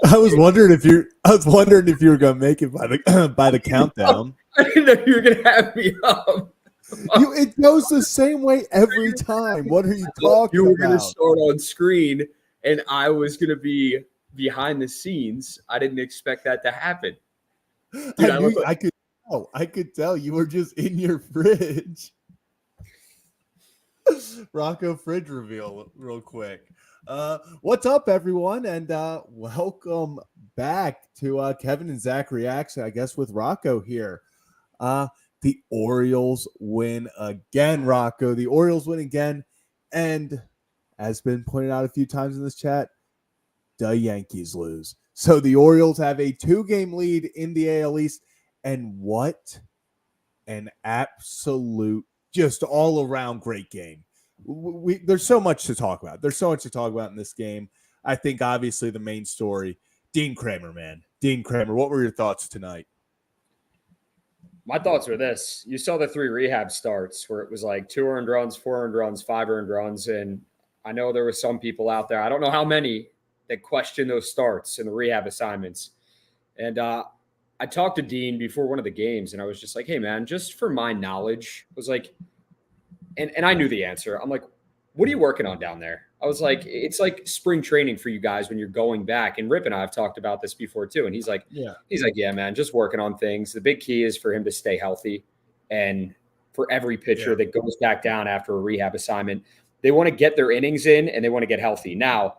I was wondering if you were gonna make it by the by the countdown. I didn't know you were gonna have me up. It goes the same way every time. What are you talking You were about? gonna start on screen, and I was gonna be behind the scenes. I didn't expect that to happen. Dude, I could tell you were just in your fridge. Rocco fridge reveal real quick. What's up, everyone, and welcome back to Kevin and Zach Reacts, I guess, with Rocco here. The Orioles win again, Rocco. The Orioles win again, and as been pointed out a few times in this chat, the Yankees lose. So the Orioles have a 2-game lead in the AL East, and what an absolute, just all-around great game. There's so much to talk about. There's so much to talk about in this game. I think, obviously, the main story, Dean Kremer, man. Dean Kremer, what were your thoughts tonight? My thoughts were this. You saw the 3 rehab starts where it was like 2 earned runs, 4 earned runs, 5 earned runs, and I know there were some people out there, I don't know how many, that questioned those starts and the rehab assignments. And I talked to Dean before one of the games, and I was just like, hey, man, just for my knowledge, I was like, and I knew the answer. I'm like, what are you working on down there? I was like, it's like spring training for you guys when you're going back. And Rip and I have talked about this before too. And he's like, yeah, man, just working on things. The big key is for him to stay healthy. And for every pitcher that goes back down after a rehab assignment, they want to get their innings in and they want to get healthy. Now,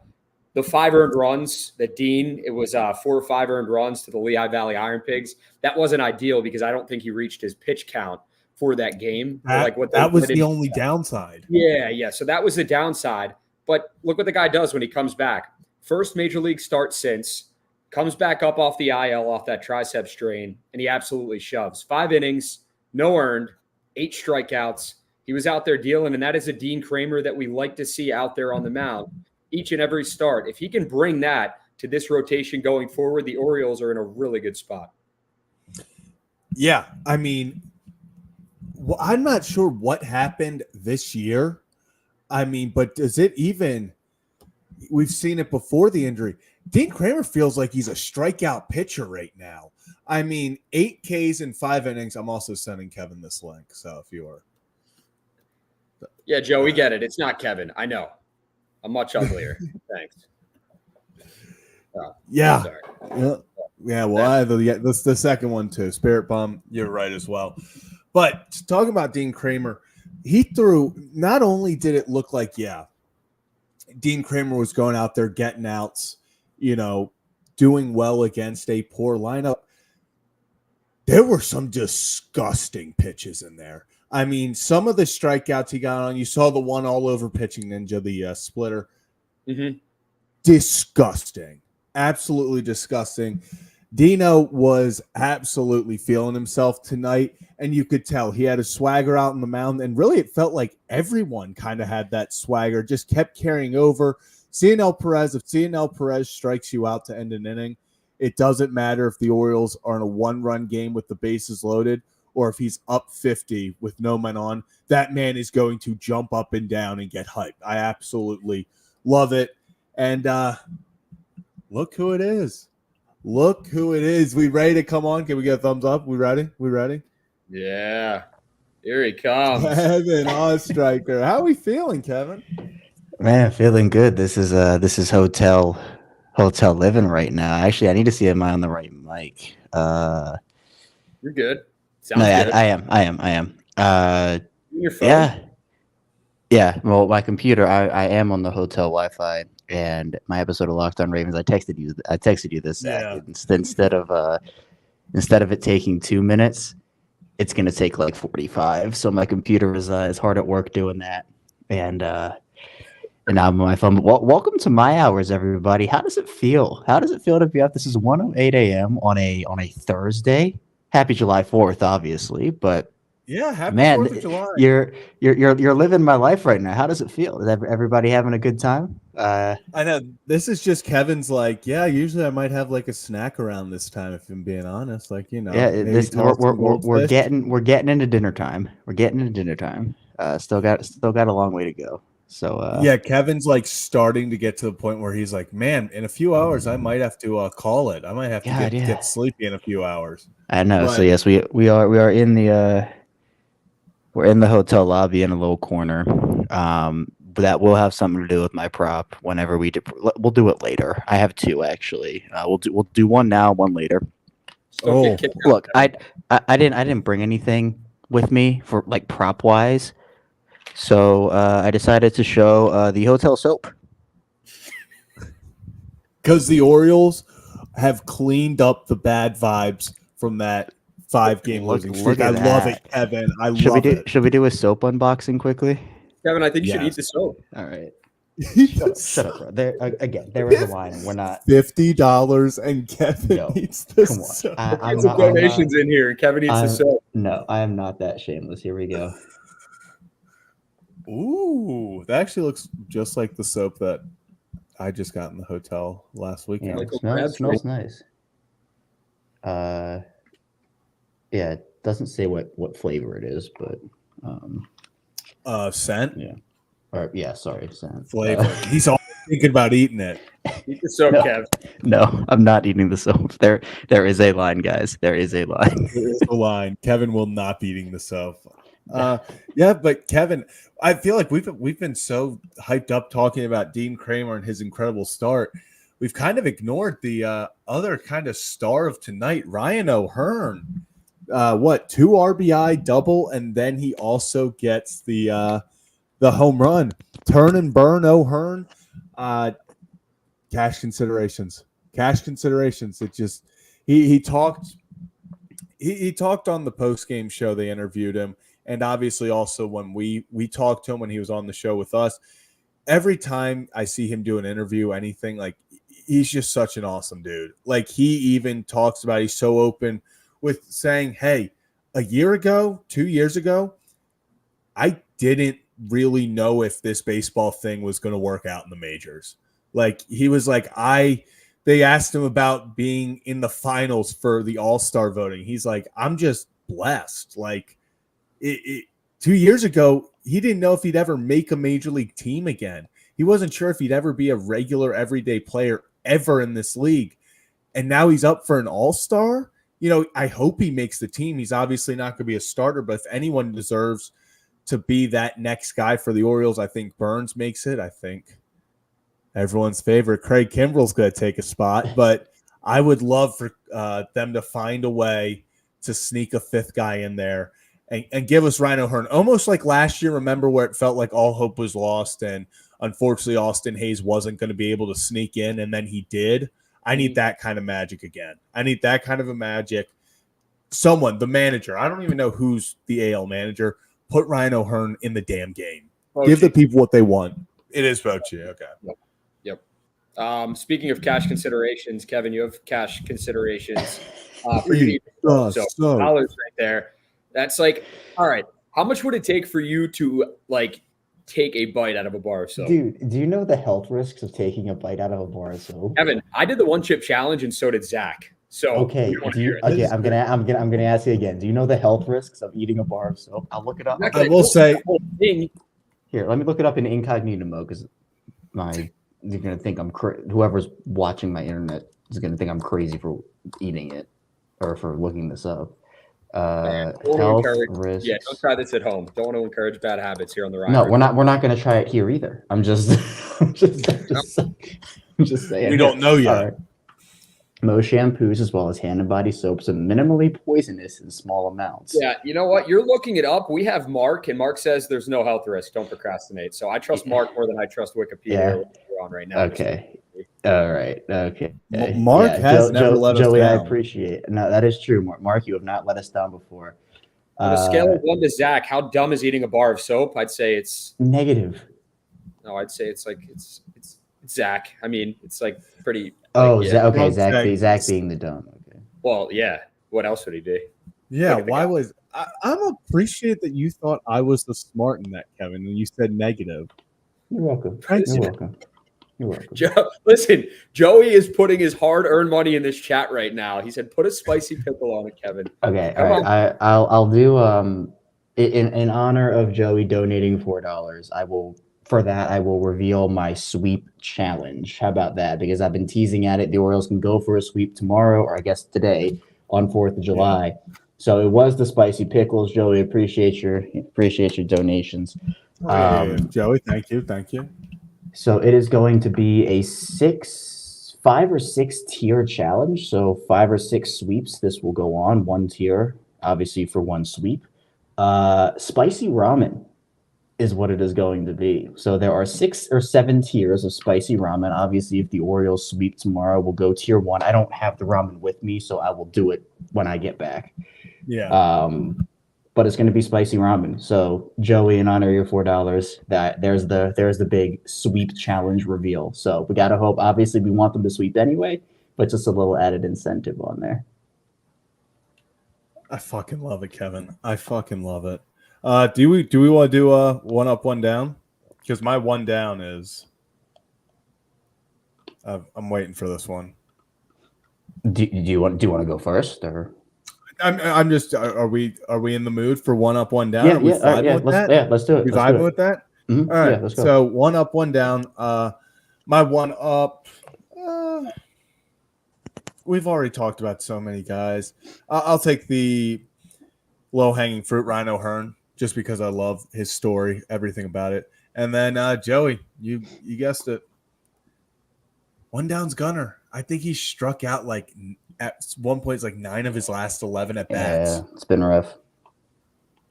the 5 earned runs that Dean, it was 4 or 5 earned runs to the Lehigh Valley Iron Pigs. That wasn't ideal because I don't think he reached his pitch count for that game. That was the only downside. Yeah. So that was the downside. But look what the guy does when he comes back. First major league start since, comes back up off the IL, off that tricep strain, and he absolutely shoves. 5 innings, no earned, 8 strikeouts. He was out there dealing, and that is a Dean Kremer that we like to see out there on the mound each and every start. If he can bring that to this rotation going forward, the Orioles are in a really good spot. Yeah, I mean, I'm not sure what happened this year. I mean, but does it even – we've seen it before the injury. Dean Kremer feels like he's a strikeout pitcher right now. I mean, 8 Ks in 5 innings. I'm also sending Kevin this link, so if you are. Yeah, Joe, we get it. It's not Kevin. I know. I'm much uglier. Thanks. Yeah. Well, I have the second one too. Spirit Bomb, you're right as well. But talking about Dean Kremer, he threw, not only did it look like, Dean Kremer was going out there getting outs, doing well against a poor lineup. There were some disgusting pitches in there. I mean, some of the strikeouts he got on, you saw the one all over pitching ninja, the splitter. Mm-hmm. Disgusting. Absolutely disgusting. Dino was absolutely feeling himself tonight, and you could tell he had a swagger out on the mound, and really it felt like everyone kind of had that swagger, just kept carrying over. If Cionel Perez strikes you out to end an inning, it doesn't matter if the Orioles are in a 1-run game with the bases loaded, or if he's up 50 with no men on, that man is going to jump up and down and get hyped. I absolutely love it. And look who it is. Look who it is. We ready to come on? Can we get a thumbs up? We ready? Yeah. Here he comes. Kevin Ostriker. How are we feeling, Kevin? Man, feeling good. This is hotel living right now. Actually, I need to see am I on the right mic. You're good. Sounds good. I am. Your phone? Yeah. Well, my computer, I am on the hotel Wi-Fi, and my episode of Locked On Ravens, I texted you this. Instead of it taking 2 minutes, it's gonna take like 45. So my computer is hard at work doing that, and now I'm on my phone. Welcome to my hours, everybody. How does it feel? How does it feel to be up? This is 1:08 a.m. on a Thursday. Happy July 4th, obviously, but happy 4th of July. You're living my life right now. How does it feel? Is everybody having a good time? I know this is just Kevin's usually I might have like a snack around this time, if I'm being honest. We're getting into dinner time. Still got a long way to go. So yeah, Kevin's like starting to get to the point where he's like, man, in a few hours, I might have to call it. I might have to God, get sleepy in a few hours. I know. But- So yes, we are in the we're in the hotel lobby in a little corner. That will have something to do with my prop. Whenever we'll do it later. I have two actually. We'll do one now, one later. Don't get kicked out, Look, Kevin. I didn't bring anything with me for like prop wise, so I decided to show the hotel soap. Because the Orioles have cleaned up the bad vibes from that 5-game losing streak. Look I at love that. it, Kevin. I love it. Should we do a soap unboxing quickly? Kevin, I think you should Yes. eat the soap. All right. Shut up, bro. There is a line, and we're not. $50, and Kevin No, eats the come on. soap. I'm Get some not- I'm donations in here. Kevin eats the I'm- soap. No, I am not that shameless. Here we go. Ooh, that actually looks just like the soap that I just got in the hotel last Yeah, weekend. it Michael smells nice. Yeah, it doesn't say what flavor it is, but Scent yeah. Or yeah, sorry, scent. flavor. He's all thinking about eating it. Eat the soap, No. Kev. No, I'm not eating the soap. There is a line, guys. There is a line. There is the line. Kevin will not be eating the soap. Yeah, but Kevin, I feel like we've been so hyped up talking about Dean Kremer and his incredible start. We've kind of ignored the other kind of star of tonight, Ryan O'Hearn. 2 RBI double, and then he also gets the home run. Turn and burn O'Hearn. Cash considerations. It just he talked on the post-game show. They interviewed him, and obviously also when we talked to him when he was on the show with us. Every time I see him do an interview, anything, like, he's just such an awesome dude. Like, he even talks about, he's so open with saying, hey, a year ago, 2 years ago, I didn't really know if this baseball thing was going to work out in the majors. Like, he was like, they asked him about being in the finals for the All-Star voting. He's like, I'm just blessed. Like, 2 years ago, he didn't know if he'd ever make a major league team again. He wasn't sure if he'd ever be a regular everyday player ever in this league. And now he's up for an All-Star. You know, I hope he makes the team. He's obviously not going to be a starter, but if anyone deserves to be that next guy for the Orioles, I think Burns makes it. I think everyone's favorite, Craig Kimbrel's going to take a spot, but I would love for them to find a way to sneak a fifth guy in there and give us Ryan O'Hearn. Almost like last year, remember, where it felt like all hope was lost and unfortunately Austin Hayes wasn't going to be able to sneak in, and then he did. I need that kind of magic again. I need that kind of a magic. Someone, the manager, I don't even know who's the AL manager, put Ryan O'Hearn in the damn game. Bochy. Give the people what they want. It is Bochy. Okay. Yep. Speaking of cash considerations, Kevin, you have cash considerations for you. So dollars right there. That's like, all right. How much would it take for you to like take a bite out of a bar of soap? Dude, do you know the health risks of taking a bite out of a bar of soap? Kevin, I did the one chip challenge, and so did Zach. So Okay, I'm gonna ask you again. Do you know the health risks of eating a bar of soap? I'll look it up. I will say, Here, let me look it up in incognito mode because you're gonna think I'm whoever's watching my internet is gonna think I'm crazy for eating it or for looking this up. Health risks. Yeah, don't try this at home. Don't want to encourage bad habits here on the ride. No, we're not gonna try it here either. I'm just saying. we don't know yet. All right. Most shampoos, as well as hand and body soaps, are minimally poisonous in small amounts. Yeah, you know what? You're looking it up. We have Mark, and Mark says there's no health risk. Don't procrastinate. So I trust Mark more than I trust Wikipedia. We're on right now. Okay. All right. Okay. Mark has never let us Joey, down. I appreciate it. No, that is true. Mark, you have not let us down before. On a scale of 1 to Zach, how dumb is eating a bar of soap? I'd say it's negative. No, I'd say it's like it's Zach. I mean, it's like pretty. Oh, like, yeah. okay. Zach being the dumb. Okay. Well, yeah. What else would he do? Yeah, why was I'm appreciate that you thought I was the smart in that, Kevin, and you said negative. You're welcome. You're welcome. Listen, Joey is putting his hard-earned money in this chat right now. He said, "Put a spicy pickle on it, Kevin." Okay, all right. I'll do in honor of Joey donating $4. I will for that, I will reveal my sweep challenge. How about that? Because I've been teasing at it. The Orioles can go for a sweep tomorrow, or I guess today, on 4th of July. So it was the spicy pickles, Joey. Appreciate your donations. Joey, thank you. So it is going to be a 5 or 6 tier challenge. So 5 or 6 sweeps. This will go on 1 tier, obviously for 1 sweep. Spicy ramen is what it is going to be. So there are 6 or 7 tiers of spicy ramen. Obviously, if the Orioles sweep tomorrow, we'll go tier 1. I don't have the ramen with me, so I will do it when I get back. Yeah. But it's going to be spicy ramen. So Joey, in honor of your $4, there's the big sweep challenge reveal. So we got to hope. Obviously, we want them to sweep anyway, but just a little added incentive on there. I fucking love it, Kevin. I fucking love it. Do we want to do a 1 up, 1 down? Because my 1 down is I'm waiting for this one. Do you want to go first, or? I'm just. Are we in the mood for 1 up, 1 down? Yeah, let's do it. We vibing with that. Mm-hmm. All right. Yeah, let's go. So 1 up, 1 down. My 1 up. We've already talked about so many guys. I'll take the low hanging fruit, Ryan O'Hearn, just because I love his story, everything about it. And then Joey, you guessed it. 1 down's Gunner. I think he struck out like at one point, it's like 9 of his last 11 at bats. Yeah, it's been rough.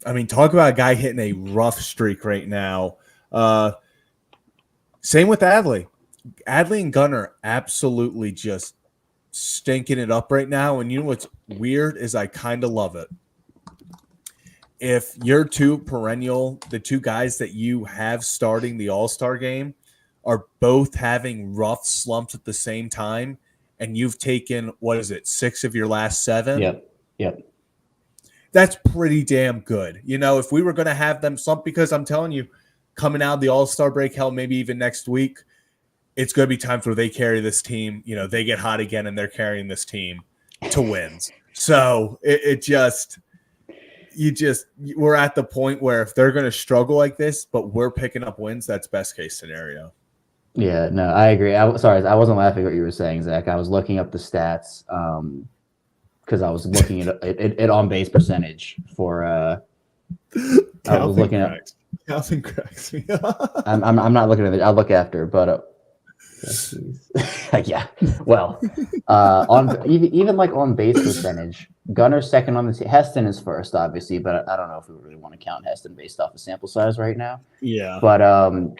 I mean, talk about a guy hitting a rough streak right now. Same with Adley. Adley and Gunner absolutely just stinking it up right now. And you know what's weird is I kind of love it. If you're the 2 guys that you have starting the All-Star game are both having rough slumps at the same time, and you've taken, 6 of your last 7? Yep. That's pretty damn good. You know, if we were going to have them slump, because I'm telling you, coming out of the All-Star break, hell, maybe even next week, it's going to be times where they carry this team. You know, they get hot again and they're carrying this team to wins. So we're at the point where if they're going to struggle like this, but we're picking up wins, that's best case scenario. Yeah, no, I agree. Sorry, I wasn't laughing at what you were saying, Zach. I was looking up the stats because I was looking at on base percentage for. I was looking at. Calvin cracks me. I'm not looking at it. I'll look after, but yeah. Well, even like on base percentage, Gunner's second on the team. Heston is first, obviously, but I don't know if we really want to count Heston based off the sample size right now. Yeah. But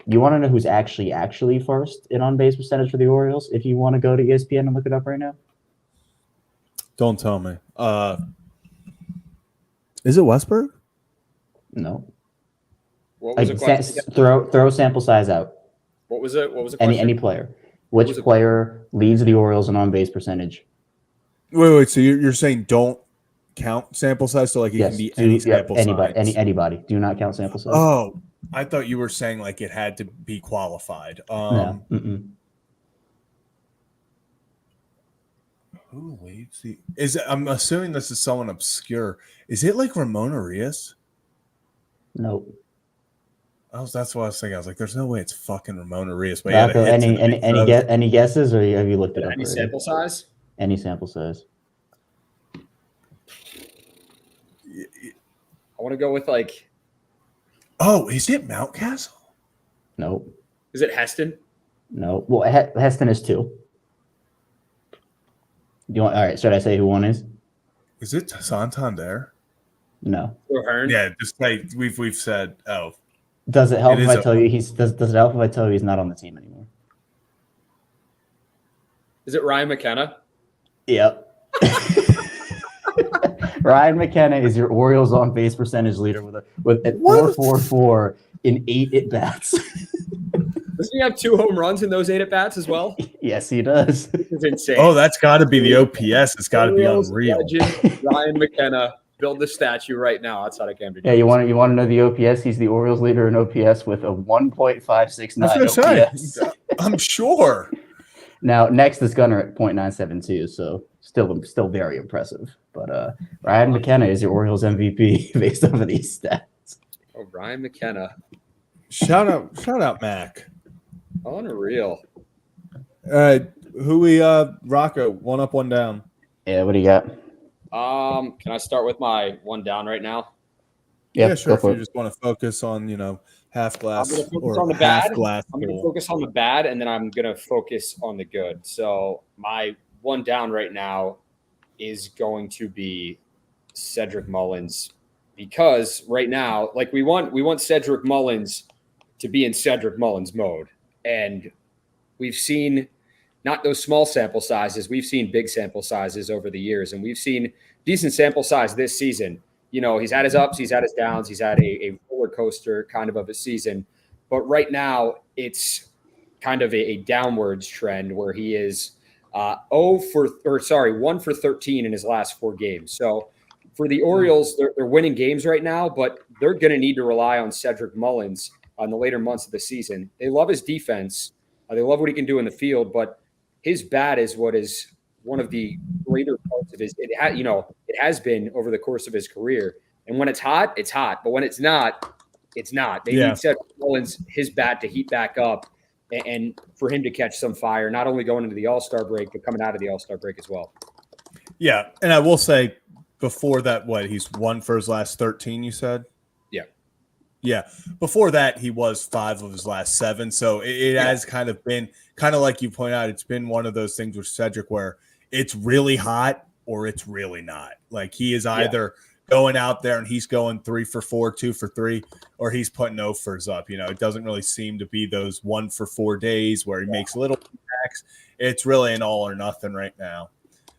you want to know who's actually first in on base percentage for the Orioles? If you want to go to ESPN and look it up right now. Don't tell me. Is it Westberg? No. What was it? Throw sample size out. What was it? Any player. Which player leads the Orioles in on base percentage? Wait. So you're saying don't count sample size? So like it can be any sample size. Anybody. Do not count sample size. Oh, I thought you were saying like it had to be qualified. No. Who leads the? I'm assuming this is someone obscure. Is it like Ramon Arias? Nope. That's what I was thinking. I was like, "There's no way it's fucking Ramon Arias." But Rocco, any guesses, or have you looked it up? Any sample size? Any sample size. I want to go with like. Oh, is it Mountcastle? Nope. Is it Heston? No. Well, Heston is 2. All right, should I say who 1 is? Is it Santander? No. O'Hearn? Yeah, just like we've said. Oh. Does it help if I tell you does it help if I tell you he's not on the team anymore? Is it Ryan McKenna? Yep. Ryan McKenna is your Orioles on base percentage leader with at 4.44 in 8 at bats. Doesn't he have 2 home runs in those 8 at bats as well? Yes, he does. This is insane. Oh, that's got to be the OPS. It's got to be unreal. Legend, Ryan McKenna. Build the statue right now outside of Cambridge. Yeah, you want to know the OPS? He's the Orioles leader in OPS with a 1.569 OPS. I'm sure. Now, next is Gunner at .972, so still very impressive. But Ryan McKenna is your Orioles MVP based off of these stats. Oh, Ryan McKenna. Shout out, Mac. Unreal. All right, who we Rocco? One up, one down. Yeah, what do you got? Can I start with my one down right now? Yeah, sure. Go If for you it. just want to focus on, half glass I'm going to focus or on the half bad. glass I'm going to full. focus on the bad, and then I'm going to focus on the good. So my one down right now is going to be Cedric Mullins, because right now, like we want Cedric Mullins to be in Cedric Mullins mode, and we've seen not those small sample sizes. We've seen big sample sizes over the years, and we've seen decent sample size this season. He's had his ups, he's had his downs, he's had a roller coaster kind of a season. But right now, it's kind of a downwards trend where he is 1 for 13 in his last 4 games. So for the Orioles, they're winning games right now, but they're going to need to rely on Cedric Mullins in the later months of the season. They love his defense. They love what he can do in the field, but his bat is what is one of the greater parts of his. It has been over the course of his career. And when it's hot, it's hot. But when it's not, it's not. They need Cedric Mullins, his bat, to heat back up and for him to catch some fire, not only going into the All-Star break, but coming out of the All-Star break as well. Yeah, and I will say before that, he's 1 for his last 13, you said? Yeah. Before that, he was 5 of his last 7. So it has kind of been, like you point out, it's been one of those things with Cedric where it's really hot or it's really not. Like he is either going out there and he's going 3 for 4, 2 for 3, or he's putting offers up. It doesn't really seem to be those 1 for 4 days where he makes little impacts. It's really an all or nothing right now.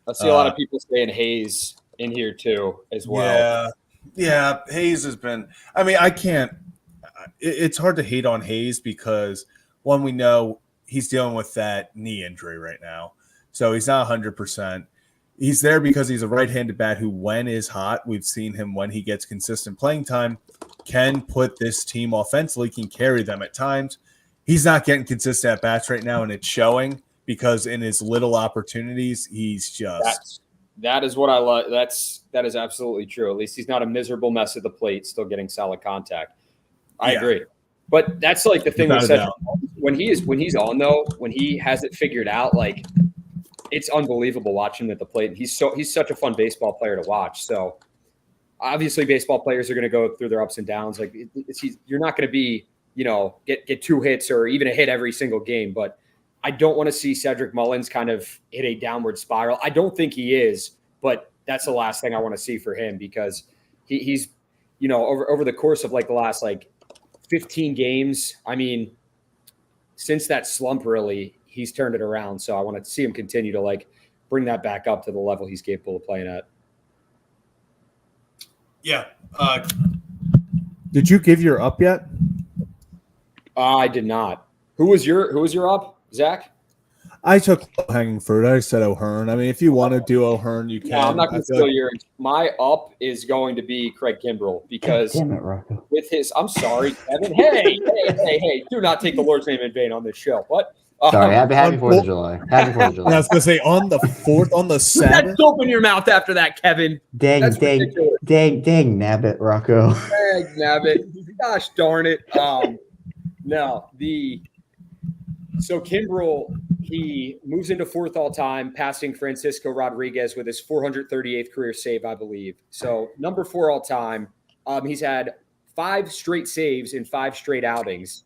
I see a lot of people saying Hayes in here too as well. Yeah, Hayes has been – I mean, I can't – it's hard to hate on Hayes because, one, we know he's dealing with that knee injury right now. So he's not 100%. He's there because he's a right-handed bat who, when is hot, we've seen him when he gets consistent playing time, can put this team offensively, can carry them at times. He's not getting consistent at bats right now, and it's showing because in his little opportunities, he's just – That is what I like. That is absolutely true. At least he's not a miserable mess at the plate, still getting solid contact. I agree. But that's like the thing with Cedric. When he's on though, when he has it figured out, like it's unbelievable watching him at the plate. He's such a fun baseball player to watch. So obviously, baseball players are going to go through their ups and downs. Like you're not going to be get 2 hits or even a hit every single game, but I don't want to see Cedric Mullins kind of hit a downward spiral. I don't think he is, but that's the last thing I want to see for him because he's over the course of like the last 15 games. I mean, since that slump, really, he's turned it around. So I want to see him continue to bring that back up to the level he's capable of playing at. Yeah. Did you give your up yet? I did not. Who was your up? Zach? I took hanging fruit. I said O'Hearn. I mean, if you want to do O'Hearn, you can. No, I'm not going to steal yours. My up is going to be Craig Kimbrel because with his – I'm sorry, Kevin. Hey, do not take the Lord's name in vain on this show. What? Sorry, happy 4th of July. Happy 4th of July. I was going to say on the 4th, on the 7th. Put that soap in your mouth after that, Kevin. Dang, nabbit, Rocco. Dang, nabbit. Gosh darn it. So Kimbrel, he moves into 4th all time, passing Francisco Rodriguez with his 438th career save, I believe. So number 4 all time. He's had 5 straight saves in 5 straight outings.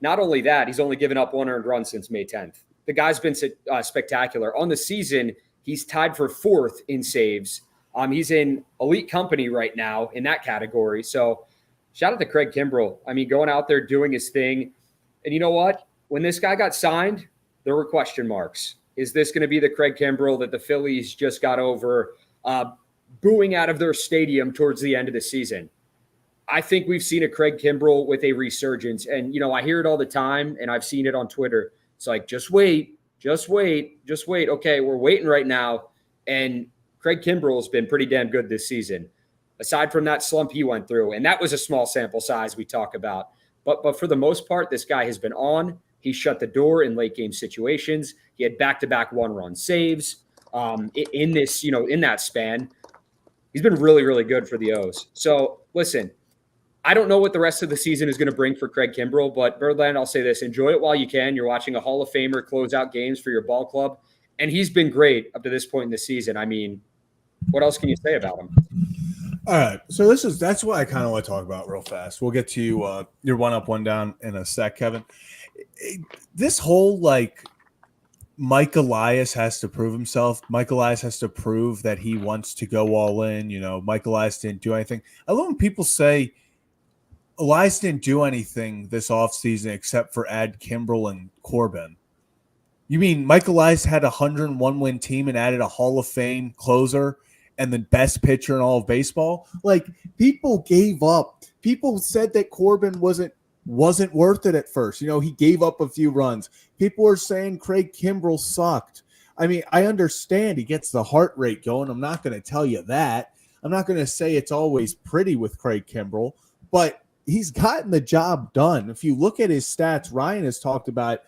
Not only that, he's only given up 1 earned run since May 10th. The guy's been spectacular. On the season, he's tied for 4th in saves. He's in elite company right now in that category. So shout out to Craig Kimbrel. I mean, going out there doing his thing. And you know what? When this guy got signed, there were question marks. Is this going to be the Craig Kimbrel that the Phillies just got over booing out of their stadium towards the end of the season? I think we've seen a Craig Kimbrel with a resurgence. And, I hear it all the time, and I've seen it on Twitter. It's like, just wait. Okay, we're waiting right now. And Craig Kimbrel has been pretty damn good this season, aside from that slump he went through. And that was a small sample size we talk about. But for the most part, this guy has been on. He shut the door in late game situations. He had back-to-back 1-run saves in that span. He's been really, really good for the O's. So listen, I don't know what the rest of the season is going to bring for Craig Kimbrel, but Birdland, I'll say this: enjoy it while you can. You're watching a Hall of Famer close out games for your ball club, and he's been great up to this point in the season. I mean, what else can you say about him? All right, so that's what I kind of want to talk about real fast. We'll get to your one up, one down in a sec, Kevin. This whole Mike Elias has to prove himself. Mike Elias has to prove that he wants to go all in. Mike Elias didn't do anything. I love when people say Elias didn't do anything this offseason except for add Kimbrel and Corbin. You mean Mike Elias had a 101-win team and added a Hall of Fame closer and the best pitcher in all of baseball? People gave up. People said that Corbin wasn't worth it at first. He gave up a few runs. People were saying Craig Kimbrel sucked. I mean, I understand he gets the heart rate going. I'm not going to tell you that. I'm not going to say it's always pretty with Craig Kimbrel, but he's gotten the job done. If you look at his stats, Ryan has talked about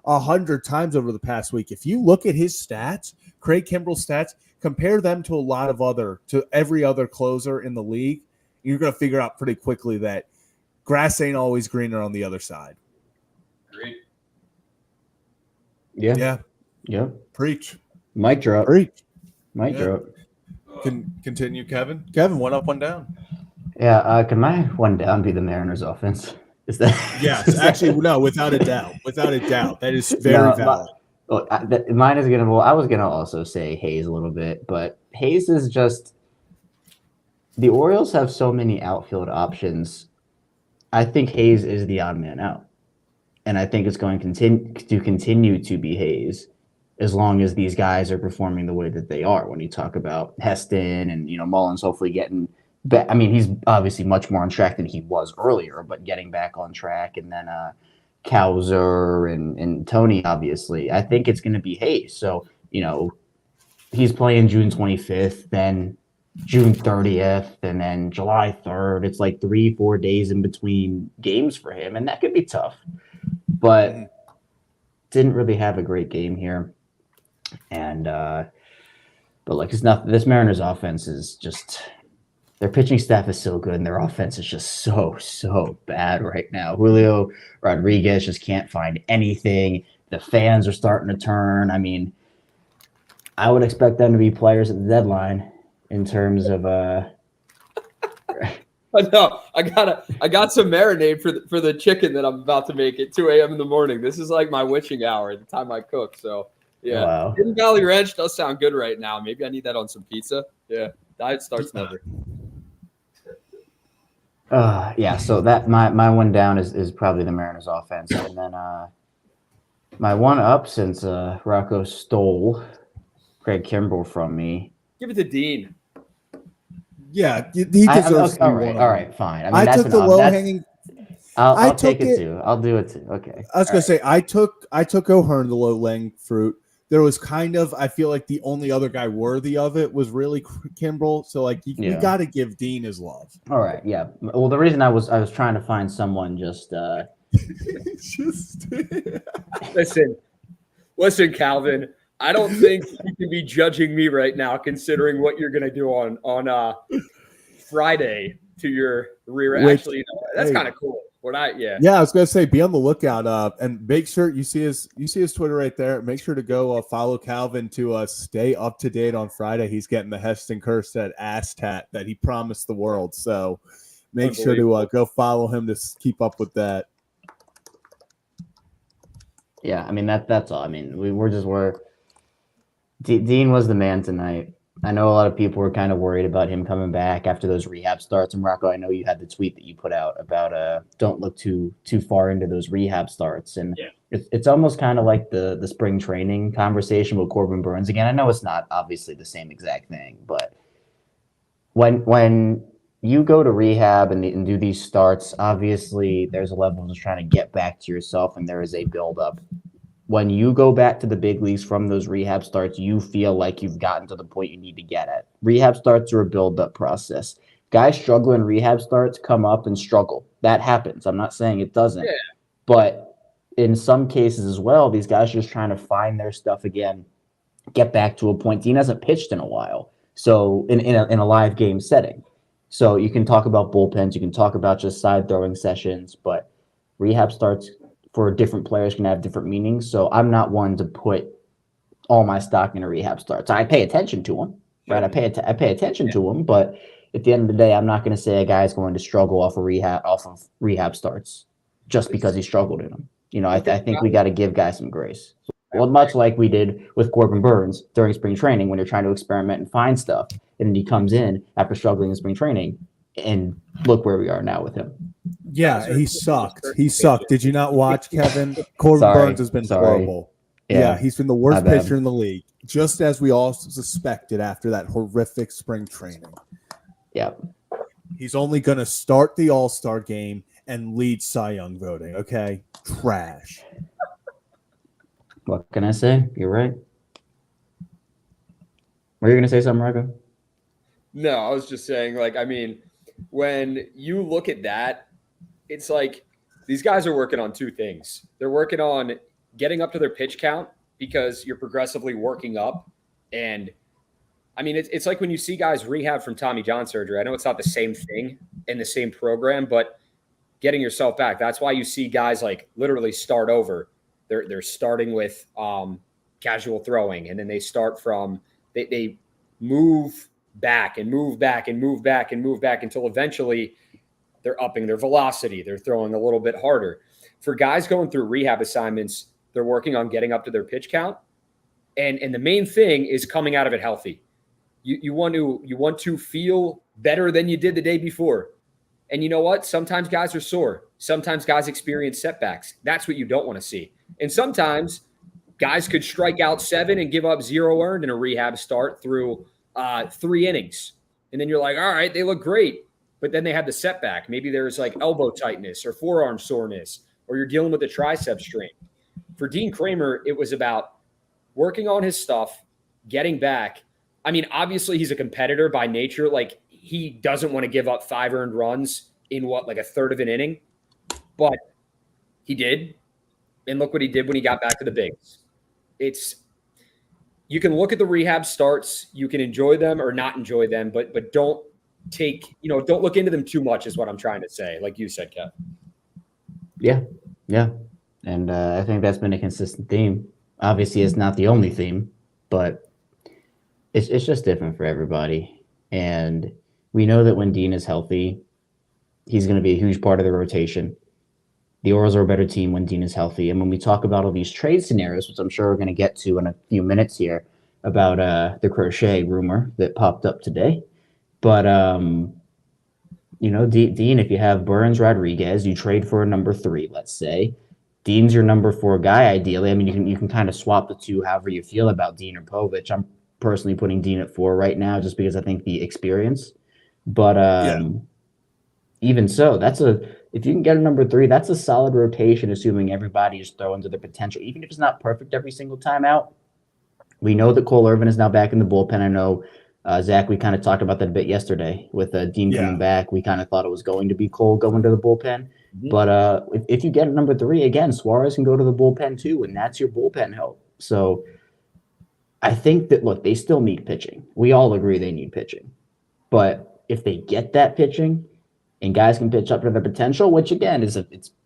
100 times over the past week. If you look at his stats, Craig Kimbrel's stats, compare them to every other closer in the league, you're going to figure out pretty quickly that grass ain't always greener on the other side. Agreed. Yeah. Preach. Mic drop. Preach. Mic drop. Continue, Kevin. Kevin, one up, one down. Yeah, can my one down be the Mariners offense? Is that? Yes, actually, no, without a doubt. Without a doubt. That is very valid. Mine is gonna. Well, I was gonna also say Hayes a little bit, but Hayes is just. The Orioles have so many outfield options. I think Hayes is the odd man out, and I think it's going to continue to be Hayes as long as these guys are performing the way that they are. When you talk about Heston and Mullins, hopefully getting. But I mean, he's obviously much more on track than he was earlier, but getting back on track, and then Cowser and Tony, obviously, I think it's going to be Hayes. So he's playing June 25th, then June 30th, and then July 3rd. It's 3-4 days in between games for him, and that could be tough. But didn't really have a great game here, and it's not. This Mariners offense is just. Their pitching staff is so good, and their offense is just so bad right now. Julio Rodriguez just can't find anything. The fans are starting to turn. I mean, I would expect them to be players at the deadline in terms of I know. I got some marinade for the chicken that I'm about to make at 2 a.m. in the morning. This is my witching hour at the time I cook. So yeah, wow. Hidden Valley Ranch does sound good right now. Maybe I need that on some pizza. Yeah, diet starts never. Yeah, so that my one down is probably the Mariners offense, and then my one up, since Rocco stole Craig Kimbrel from me. Give it to Dean. Yeah, he deserves to be all right, fine. I mean, I took the low hanging. I'll take it too. I'll do it too. Okay. I was gonna say I took O'Hearn, the low hanging fruit. There was I feel like the only other guy worthy of it was really Kimbrel. So you got to give Dean his love. All right, yeah. Well, the reason I was trying to find someone just. Listen, Calvin. I don't think you can be judging me right now, considering what you're gonna do on Friday to your rear. Actually, that's kind of cool. I was gonna say, be on the lookout, and make sure you see his Twitter right there. Make sure to go follow Calvin to stay up to date on Friday. He's getting the Heston Kjerstad ass tat that he promised the world. So make sure to go follow him to keep up with that. Yeah, I mean that's all. I mean Dean was the man tonight. I know a lot of people were kind of worried about him coming back after those rehab starts. And Rocco, I know you had the tweet that you put out about don't look too far into those rehab starts. And it's almost kind of like the spring training conversation with Corbin Burns again. I know it's not obviously the same exact thing, but when you go to rehab and do these starts, obviously there's a level of just trying to get back to yourself, and there is a buildup. When you go back to the big leagues from those rehab starts, you feel like you've gotten to the point you need to get at. Rehab starts are a build-up process. Guys struggle in rehab starts come up and struggle. That happens. I'm not saying it doesn't. Yeah. But in some cases as well, these guys are just trying to find their stuff again, get back to a point. Dean hasn't pitched in a while, so in a live game setting. So you can talk about bullpens, you can talk about just side throwing sessions, but rehab starts for different players can have different meanings. So I'm not one to put all my stock in a rehab start. So I pay attention to them, right? I pay attention to them, but at the end of the day, I'm not going to say a guy's going to struggle off of rehab starts just because he struggled in them. You know, I think we got to give guys some grace. Well, much like we did with Corbin Burns during spring training when you're trying to experiment and find stuff. And then he comes in after struggling in spring training, and look where we are now with him. Yeah, he sucked. He sucked. Did you not watch, Kevin? Corbin Burns has been horrible. Yeah, he's been the worst pitcher in the league, just as we all suspected after that horrific spring training. Yeah. He's only going to start the All-Star game and lead Cy Young voting, okay? Trash. What can I say? You're right. Were you going to say something, Rocco? No, I was just saying, like, I mean, when you look at that, it's like these guys are working on two things. They're working on getting up to their pitch count because you're progressively working up. And I mean, it's like when you see guys rehab from Tommy John surgery. I know it's not the same thing in the same program, but getting yourself back. That's why you see guys like literally start over. They're starting with casual throwing, and then they start from they move back and move back and move back and move back until eventually they're upping their velocity. They're throwing a little bit harder. For guys going through rehab assignments, they're working on getting up to their pitch count. And the main thing is coming out of it healthy. You want to feel better than you did the day before. And you know what? Sometimes guys are sore. Sometimes guys experience setbacks. That's what you don't want to see. And sometimes guys could strike out 7 and give up 0 earned in a rehab start through 3 innings. And then you're like, all right, they look great. But then they have the setback. Maybe there's like elbow tightness or forearm soreness, or you're dealing with a tricep strain. For Dean Kremer, it was about working on his stuff, getting back. I mean, obviously he's a competitor by nature. Like, he doesn't want to give up 5 earned runs in like a third of an inning, but he did. And look what he did when he got back to the bigs. You can look at the rehab starts, you can enjoy them or not enjoy them, but don't look into them too much is what I'm trying to say. Like you said, Kev. Yeah. And I think that's been a consistent theme. Obviously, it's not the only theme, but it's just different for everybody. And we know that when Dean is healthy, he's going to be a huge part of the rotation. The Orioles are a better team when Dean is healthy. And when we talk about all these trade scenarios, which I'm sure we're going to get to in a few minutes here, about the Crochet rumor that popped up today. But, Dean, if you have Burns, Rodriguez, you trade for a number 3, let's say. Dean's your number 4 guy, ideally. I mean, you can kind of swap the two however you feel about Dean or Povich. I'm personally putting Dean at 4 right now just because I think the experience. But even so, if you can get a number 3, that's a solid rotation, assuming everybody is throwing to their potential, even if it's not perfect every single time out. We know that Cole Irvin is now back in the bullpen. I know, Zach, we kind of talked about that a bit yesterday with Dean coming back. We kind of thought it was going to be Cole going to the bullpen. Mm-hmm. But if you get a number 3, again, Suarez can go to the bullpen too, and that's your bullpen help. So I think that, look, they still need pitching. We all agree they need pitching. But if they get that pitching and guys can pitch up to their potential, which, again, it's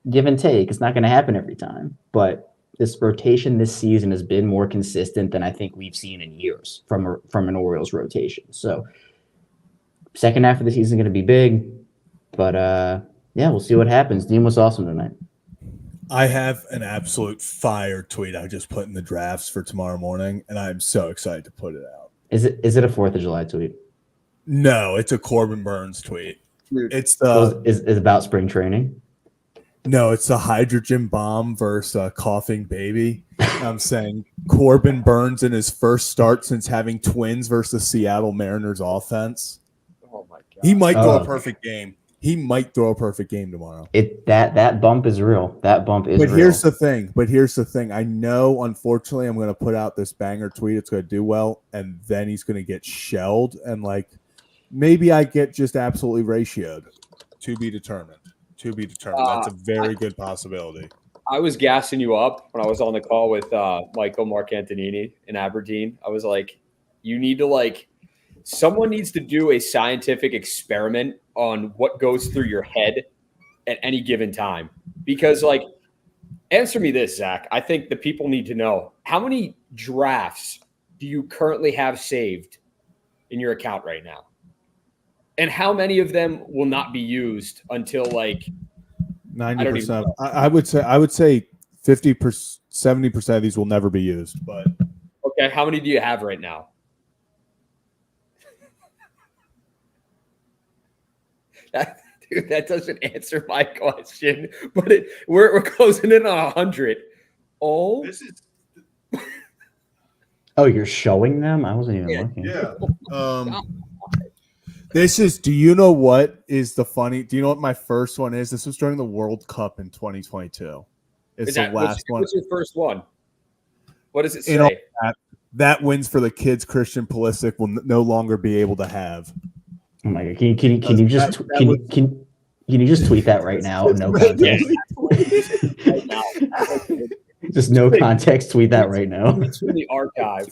give and take. It's not going to happen every time. But this rotation this season has been more consistent than I think we've seen in years from an Orioles rotation. So second half of the season is going to be big. But, we'll see what happens. Dean was awesome tonight. I have an absolute fire tweet I just put in the drafts for tomorrow morning, and I'm so excited to put it out. Is it a 4th of July tweet? No, it's a Corbin Burns tweet. It's is about spring training. No, it's a hydrogen bomb versus coughing baby. I'm saying Corbin Burns in his first start since having twins versus Seattle Mariners offense. Oh my God! He might throw a perfect game. He might throw a perfect game tomorrow. That bump is real. That bump is real. But here's the thing. I know, unfortunately, I'm going to put out this banger tweet. It's going to do well, and then he's going to get shelled. And, maybe I get just absolutely ratioed. To be determined. That's a very good possibility. I was gassing you up when I was on the call with Michael Marcantonini in Aberdeen. I was like, you need to, someone needs to do a scientific experiment on what goes through your head at any given time. Because, like, answer me this, Zach. I think the people need to know, how many drafts do you currently have saved in your account right now? And how many of them will not be used until, like, 90%. I would say 50%, 70% of these will never be used. But okay, how many do you have right now? Dude, that doesn't answer my question. But we're closing in on 100. Oh, this is Oh, you're showing them? I wasn't even looking. yeah. This is. Do you know what is the funny? Do you know what my first one is? This was during the World Cup in 2022. It's the last one. What's your first one? What does it say? That wins for the kids. Christian Pulisic will no longer be able to have. Oh my god! Can you just tweet that right now? No context. Right now. Just no context. Tweet that right now. It's from the archive.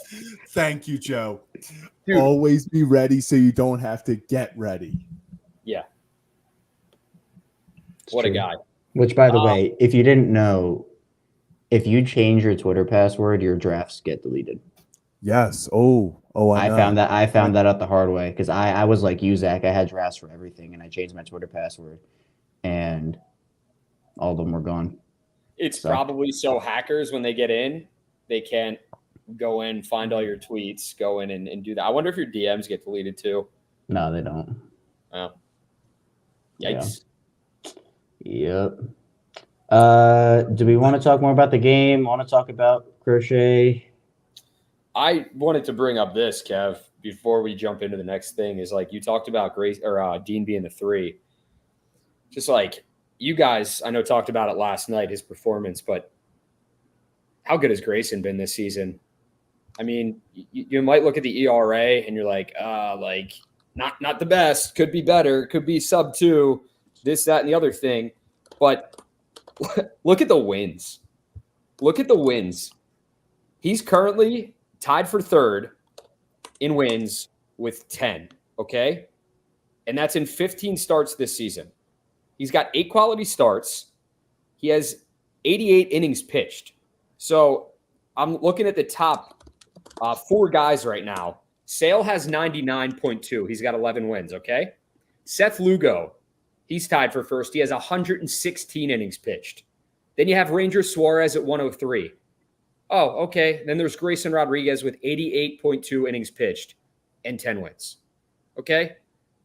Thank you, Joe. Dude. Always be ready so you don't have to get ready. Yeah. What a guy. Which, by the way, if you didn't know, if you change your Twitter password, your drafts get deleted. Yes. Oh, I know. I found that out the hard way because I was like you, Zach. I had drafts for everything, and I changed my Twitter password, and all of them were gone. It's probably so hackers, when they get in, they can't go in, find all your tweets, go in and do that. I wonder if your DMs get deleted too. No, they don't. Oh. Yikes. Yeah. Yep. Do we want to talk more about the game? Want to talk about Crochet? I wanted to bring up this, Kev, before we jump into the next thing. Is like you talked about Dean being the 3. Just like you guys, I know, talked about it last night, his performance, but how good has Grayson been this season? I mean, you might look at the ERA and you're like not the best, could be better, could be sub 2, this, that, and the other thing. But look at the wins. Look at the wins. He's currently tied for 3rd in wins with 10, okay? And that's in 15 starts this season. He's got 8 quality starts. He has 88 innings pitched. So I'm looking at the top 4 guys right now. Sale has 99.2. He's got 11 wins, okay? Seth Lugo, he's tied for first. He has 116 innings pitched. Then you have Ranger Suarez at 103. Oh, okay. Then there's Grayson Rodriguez with 88.2 innings pitched and 10 wins. Okay?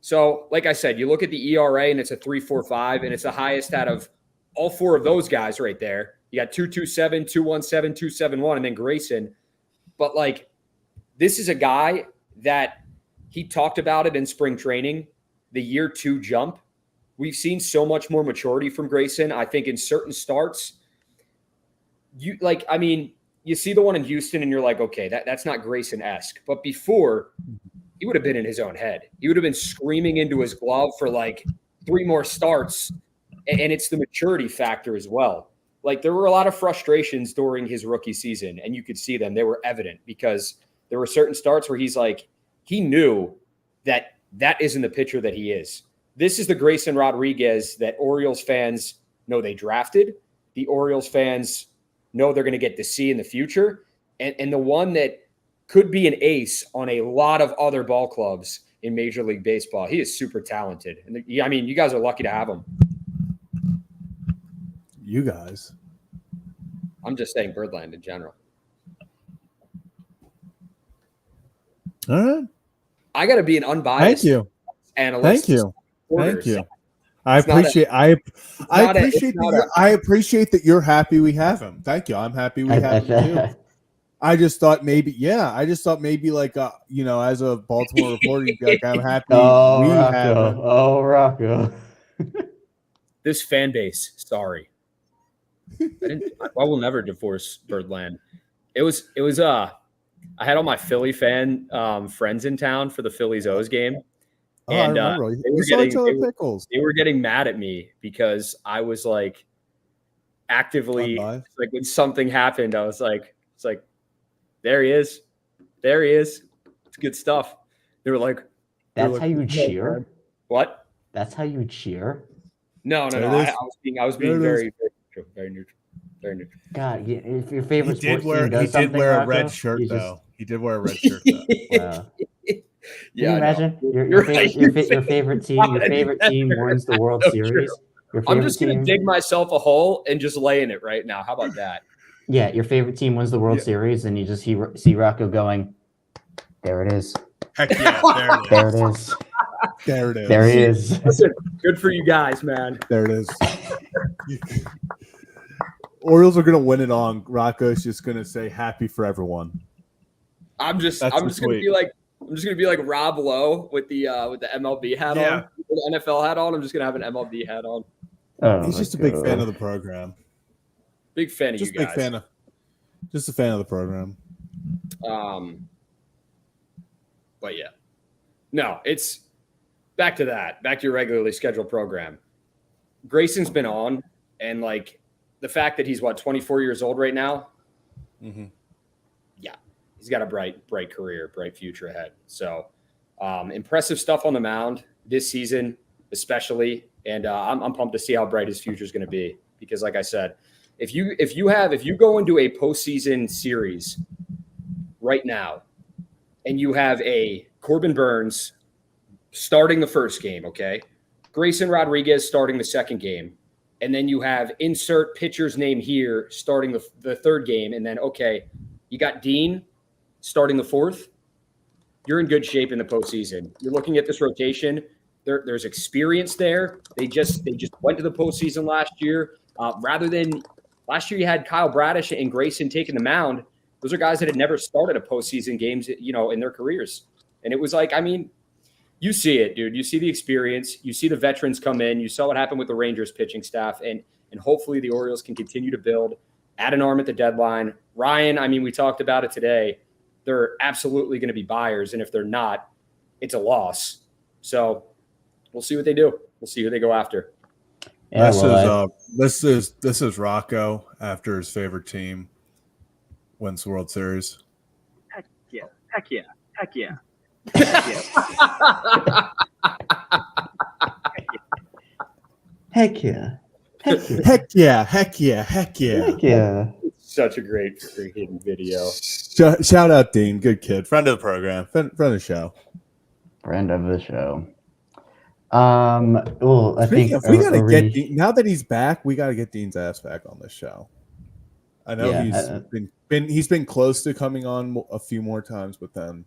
So, like I said, you look at the ERA and it's a 3.45, and it's the highest out of all 4 of those guys right there. You got 2.27, 2.17, 2.71, and then Grayson. But, like, this is a guy that he talked about it in spring training, the year 2 jump. We've seen so much more maturity from Grayson. I think in certain starts, you see the one in Houston and you're like, okay, that's not Grayson-esque. But before, he would have been in his own head. He would have been screaming into his glove for like 3 more starts. And it's the maturity factor as well. Like, there were a lot of frustrations during his rookie season, and you could see them. They were evident because there were certain starts where he's like, he knew that isn't the pitcher that he is. This is the Grayson Rodriguez that Orioles fans know they drafted. The Orioles fans know they're going to get to see in the future. And the one that could be an ace on a lot of other ball clubs in Major League Baseball. He is super talented. And I mean, you guys are lucky to have him. You guys. I'm just saying Birdland in general. All right. I got to be an unbiased analyst. Thank you. I appreciate that you're happy we have him. Thank you. I'm happy we have him too. I just thought maybe like as a Baltimore reporter, you'd be like, I'm happy we have him. Oh, Rocco. This fan base, sorry. I will never divorce Birdland. It was I had all my Philly fan friends in town for the Phillies O's game. Oh, and I remember. They were getting mad at me because I was like actively like when something happened, I was like, it's like, there he is. It's good stuff. They were like, That's like, how you "No, cheer? man." What? That's how you cheer? No. There it I is. was being There it is. very, very neutral. Very neutral. God, if your He favorite did sports team does he did something, wear a Rocco, red shirt you just though. He did wear a red shirt though. wow. Can Yeah, you I know. imagine your You're favorite right. your favorite team wins the World So Series? true. Your I'm favorite just gonna team, dig myself a hole and just lay in it right now. How about that? yeah, your favorite team wins the World Yeah. Series, and you just see Rocco going, there it is, Heck yeah, there it is, There it is. there he is. Listen, good for you guys, man. There it is. Orioles are gonna win it on. Rocco's just gonna say happy for everyone. I'm just That's gonna sweet. be like Rob Lowe with the MLB hat on, the NFL hat on. I'm just gonna have an MLB hat on. Oh, He's just a big fan of the program. Big fan of Just you guys. Just a fan of the program. But yeah, no, it's back to your regularly scheduled program. Grayson's been on, and like the fact that he's 24 years old right now. Mm-hmm. Yeah, he's got a bright career, bright future ahead. So impressive stuff on the mound this season, especially. And I'm pumped to see how bright his future is going to be, because like I said, if you go into a postseason series right now and you have a Corbin Burns starting the first game, okay, Grayson Rodriguez starting the second game, and then you have insert pitcher's name here starting the third game, and then, okay, you got Dean starting the fourth, you're in good shape in the postseason. You're looking at this rotation. There's experience there. They just went to the postseason last year. Rather than last year, you had Kyle Bradish and Grayson taking the mound. Those are guys that had never started a postseason games, in their careers. And it was like, I mean, you see it, dude. You see the experience. You see the veterans come in. You saw what happened with the Rangers pitching staff, and hopefully the Orioles can continue to build, add an arm at the deadline. Ryan, I mean, we talked about it today. They're absolutely going to be buyers, and if they're not, it's a loss. So we'll see what they do. We'll see who they go after. Yeah, this is Rocco after his favorite team wins the World Series. Heck yeah. Heck yeah. Heck yeah. heck yeah, Heck yeah. Heck yeah. Heck yeah. heck yeah. Such a great freaking video. Shout out Dean, good kid, friend of the program, friend of the show. Friend of the show. Well, I think we gotta get Dean, now that he's back. We gotta get Dean's ass back on this show. I know he's been close to coming on a few more times, but then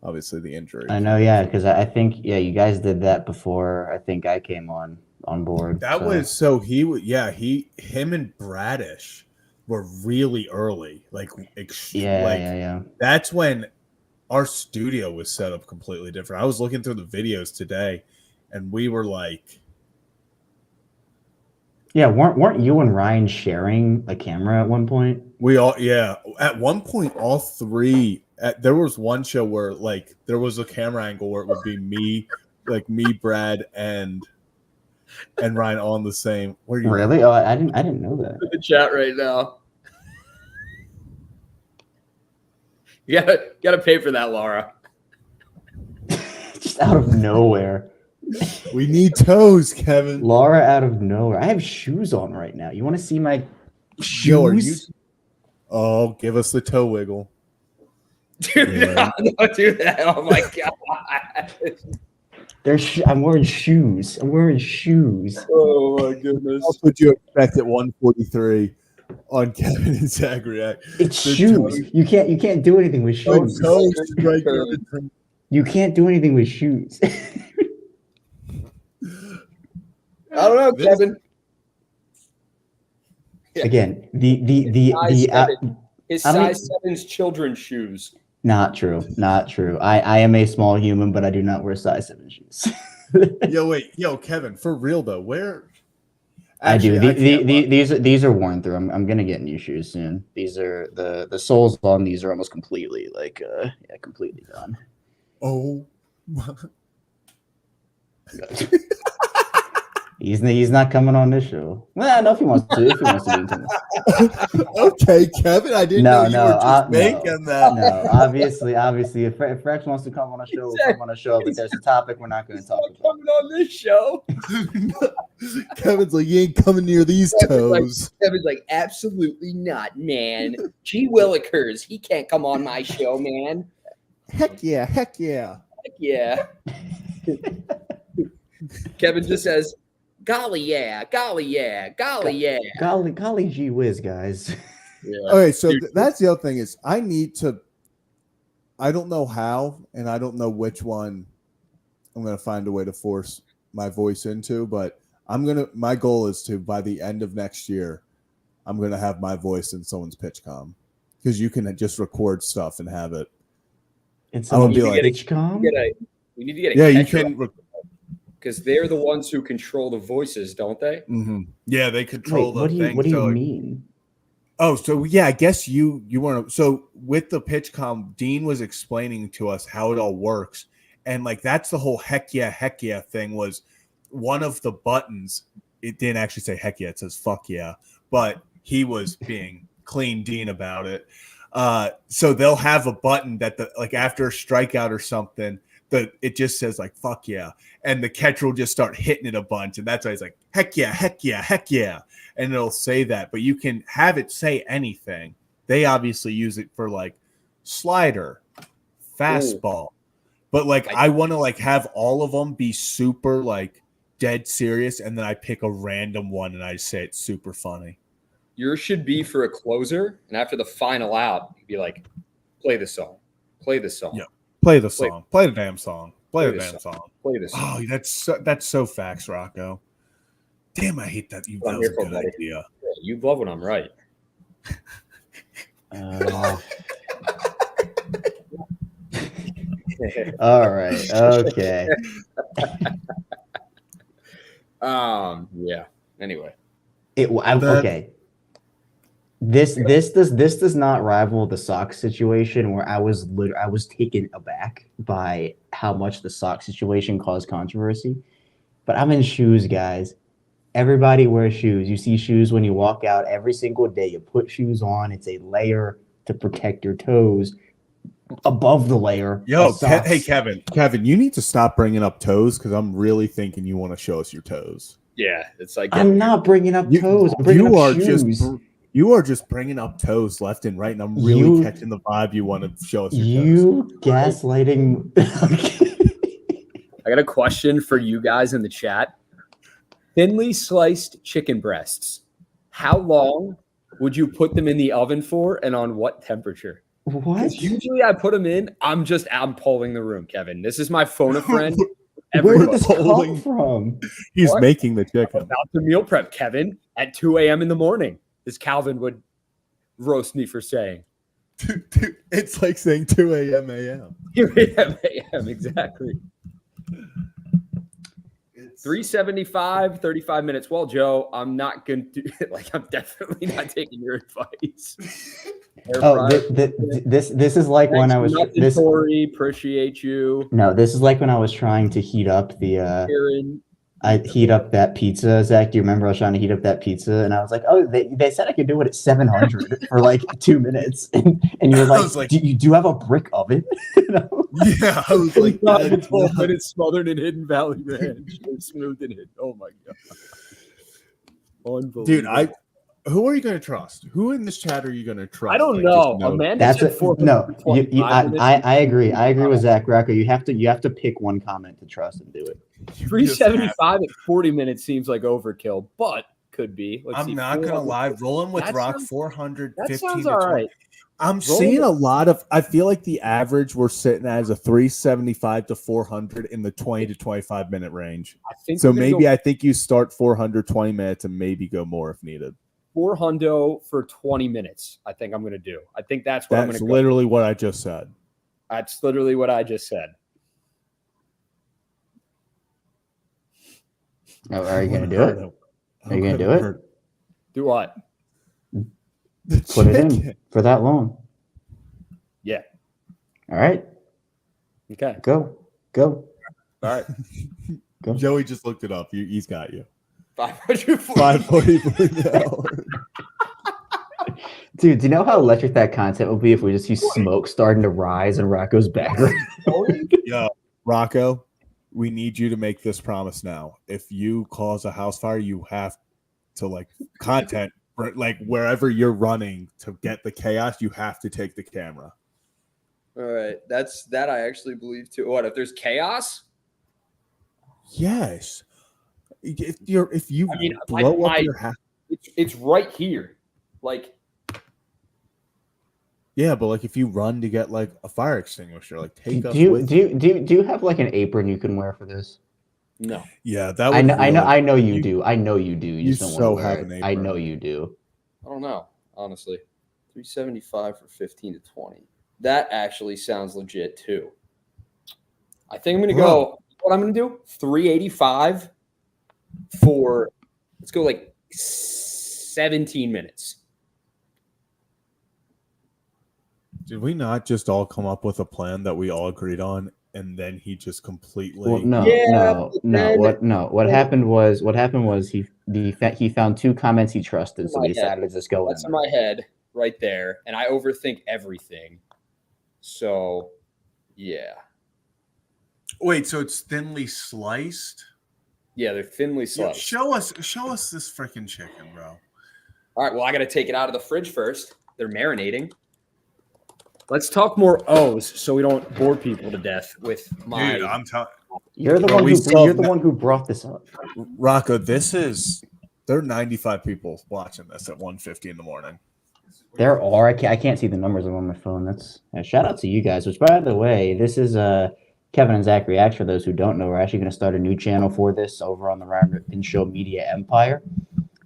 obviously the injury. I know, yeah, because I think you guys did that before. I think I came on board. That was him and Bradish were really early, yeah. That's when our studio was set up completely different. I was looking through the videos today, and we were like, yeah, weren't you and Ryan sharing a camera at one point? At one point, all three. There was one show where like there was a camera angle where it would be me, Brad, and Ryan on the same. Where you really? Oh, I didn't know that. In the chat right now. You gotta pay for that, Laura. Just out of nowhere. We need toes, Kevin. Laura out of nowhere. I have shoes on right now. You want to see my shoes? Oh, give us the toe wiggle. Dude, no, don't do that. Oh my god. I'm wearing shoes. Oh my goodness. What would you expect at 143 on Kevin and Zach React? It's shoes. You can't do anything with shoes. You can't do anything with shoes. I don't know, Kevin. Again, his size 7's children's shoes. Not true. I am a small human, but I do not wear size 7 shoes. Yo, Kevin, for real though, where? Actually, I do. These are worn through. I'm gonna get new shoes soon. These are the soles on these are almost completely completely gone. Oh. He's not coming on this show. Well, no, if he wants to. If he wants to be in Okay, Kevin, I didn't know you were just making that. No, obviously, if Rex wants to come on a show, we'll come on a show. But there's a topic we're not going to talk about. Coming on this show. Kevin's like, you ain't coming near these toes. Kevin's like, absolutely not, man. Gee Willikers, he can't come on my show, man. Heck yeah, heck yeah. Heck yeah. Kevin just says, golly yeah, golly yeah, golly yeah. Golly gee whiz, guys. Yeah. Okay, so that's the other thing is I don't know how, and I don't know which one I'm going to find a way to force my voice into, but my goal is to, by the end of next year, I'm going to have my voice in someone's pitch comm, because you can just record stuff and have it. And so be like, pitch comm? We need to get a yeah, you can. Because they're the ones who control the voices, don't they? Mm-hmm. Yeah, they control the thing. What do you mean? Oh, so yeah, I guess you weren't. So with the pitch comm, Dean was explaining to us how it all works, and like that's the whole heck yeah thing. Was one of the buttons. It didn't actually say heck yeah; it says fuck yeah. But he was being clean Dean about it. So they'll have a button that like after a strikeout or something, it just says like fuck yeah, and the catcher will just start hitting it a bunch, and that's why he's like heck yeah, heck yeah, heck yeah, and it'll say that. But you can have it say anything. They obviously use it for like slider, fastball, but like I want to like have all of them be super like dead serious, and then I pick a random one and I say it's super funny. Yours should be for a closer, and after the final out, you'd be like, play the song, play the song. Yeah. Play the song. Play the damn song. Play the damn song. Play the song. Oh, that's so facts, Rocco. Damn, I hate that. That was a good idea. You love when I'm right. All right. Okay. Yeah. Anyway. Okay. This does not rival the Sox situation where I was taken aback by how much the Sox situation caused controversy. But I'm in shoes, guys. Everybody wears shoes. You see shoes when you walk out every single day. You put shoes on. It's a layer to protect your toes. Above the layer. Hey Kevin, you need to stop bringing up toes because I'm really thinking you want to show us your toes. Yeah, it's like I'm not bringing up toes. I'm bringing up shoes. You are just bringing up toes left and right, and I'm really catching the vibe you want to show us your toes. You gaslighting. I got a question for you guys in the chat. Thinly sliced chicken breasts. How long would you put them in the oven for, and on what temperature? What? Usually I put them in. I'm polling the room, Kevin. This is my phone a friend. Where did this come from? He's making the chicken. About the meal prep, Kevin, at 2 a.m. in the morning. As Calvin would roast me for saying. Dude, it's like saying 2 a.m. a.m. 2 a.m. a.m. Exactly. 375, 35 minutes. Well, Joe, I'm not going to I'm definitely not taking your advice. This is like when I was Tori, appreciate you. No, this is like when I was trying to heat up that pizza, Zach. Do you remember I was trying to heat up that pizza? And I was like, oh, they said I could do it at 700 for like 2 minutes. And you were like, do you have a brick oven? Yeah, I was like, 12 minutes smothered in Hidden Valley Ranch. Smooth in it. Oh my God. Unbelievable. Dude, who are you going to trust? Who in this chat are you going to trust? I don't know. Amanda said I agree. I agree with Zach Rocco. You have to pick one comment to trust and do it. 375 at 40 minutes seems like overkill, but could be. I'm not going to lie. Rolling with Rock 400. That sounds all right. I'm seeing a lot of. I feel like the average we're sitting at is a 375 to 400 in the 20 to 25 minute range. I think you start 400 20 minutes and maybe go more if needed. 400 for 20 minutes. I think I'm going to do. I think that's what I'm going to go. That's literally what I just said. That's literally what I just said. Oh, are you going to do it? Are you going to do it? Do what? Put it in for that long. Yeah. All right. Okay. Go. All right. Go. Joey just looked it up. He's got you. 540 an hour. Dude, do you know how electric that content would be if we just see smoke starting to rise in Rocco's background? Yeah, Rocco, we need you to make this promise now. If you cause a house fire, you have to like content like wherever you're running to get the chaos. You have to take the camera. All right, that I actually believe too. What if there's chaos? Yes. If you I mean, blow up your house. It's right here. Like, yeah, but like if you run to get like a fire extinguisher, like take us do with you have like an apron you can wear for this? no. Yeah, that I would know you do. I know you do. You just don't so want to wear have it. an I apron. know you do. I don't know, honestly. 375 for 15 to 20. That actually sounds legit too. I think I'm gonna go. What I'm gonna do? 385 for. Let's go like 17 minutes. Did we not just all come up with a plan that we all agreed on, and then he just completely? Well, no. What happened was he found two comments he trusted, so he decided to just go. That's in my head right there, and I overthink everything. So, yeah. Wait, so it's thinly sliced? Yeah, they're thinly sliced. Show us this freaking chicken, bro. All right, well, I got to take it out of the fridge first. They're marinating. Let's talk more O's so we don't bore people to death with my. Dude, I'm telling You're the one who brought this up. Rocco, there are 95 people watching this at 1:50 in the morning. There are. I can't see the numbers on my phone. That's shout out to you guys. Which, by the way, this is Kevin and Zach Reacts. For those who don't know, we're actually going to start a new channel for this over on the Ryan Ripken Show Media Empire.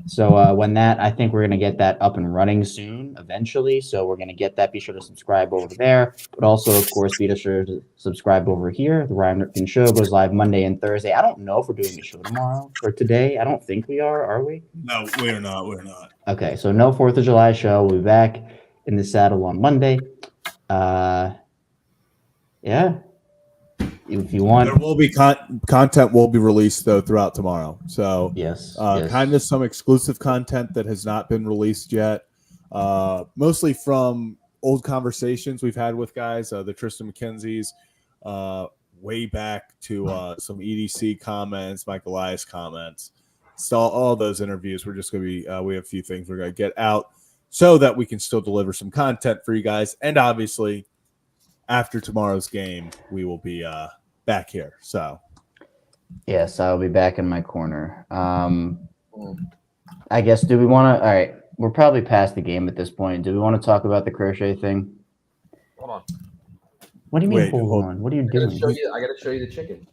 So I think we're going to get that up and running soon, eventually. So we're going to get that. Be sure to subscribe over there. But also, of course, be sure to subscribe over here. The Ryan Ripken Show goes live Monday and Thursday. I don't know if we're doing a show tomorrow or today. I don't think we are we? No, we're not. We're not. Okay, so no 4th of July show. We'll be back in the saddle on Monday. Yeah. If you want, there will be content will be released though throughout tomorrow. So yes, kind of some exclusive content that has not been released yet. Mostly from old conversations we've had with guys, the Tristan McKenzie's, way back to some EDC comments, Mike Elias comments. So all those interviews. We're just going to be. We have a few things we're going to get out so that we can still deliver some content for you guys. And obviously, after tomorrow's game, we will be back here. So, yes, I'll be back in my corner. I guess. Do we want to? All right, we're probably past the game at this point. Do we want to talk about the crochet thing? Hold on. What do you mean? Hold on. What are you doing? I got to show you the chicken.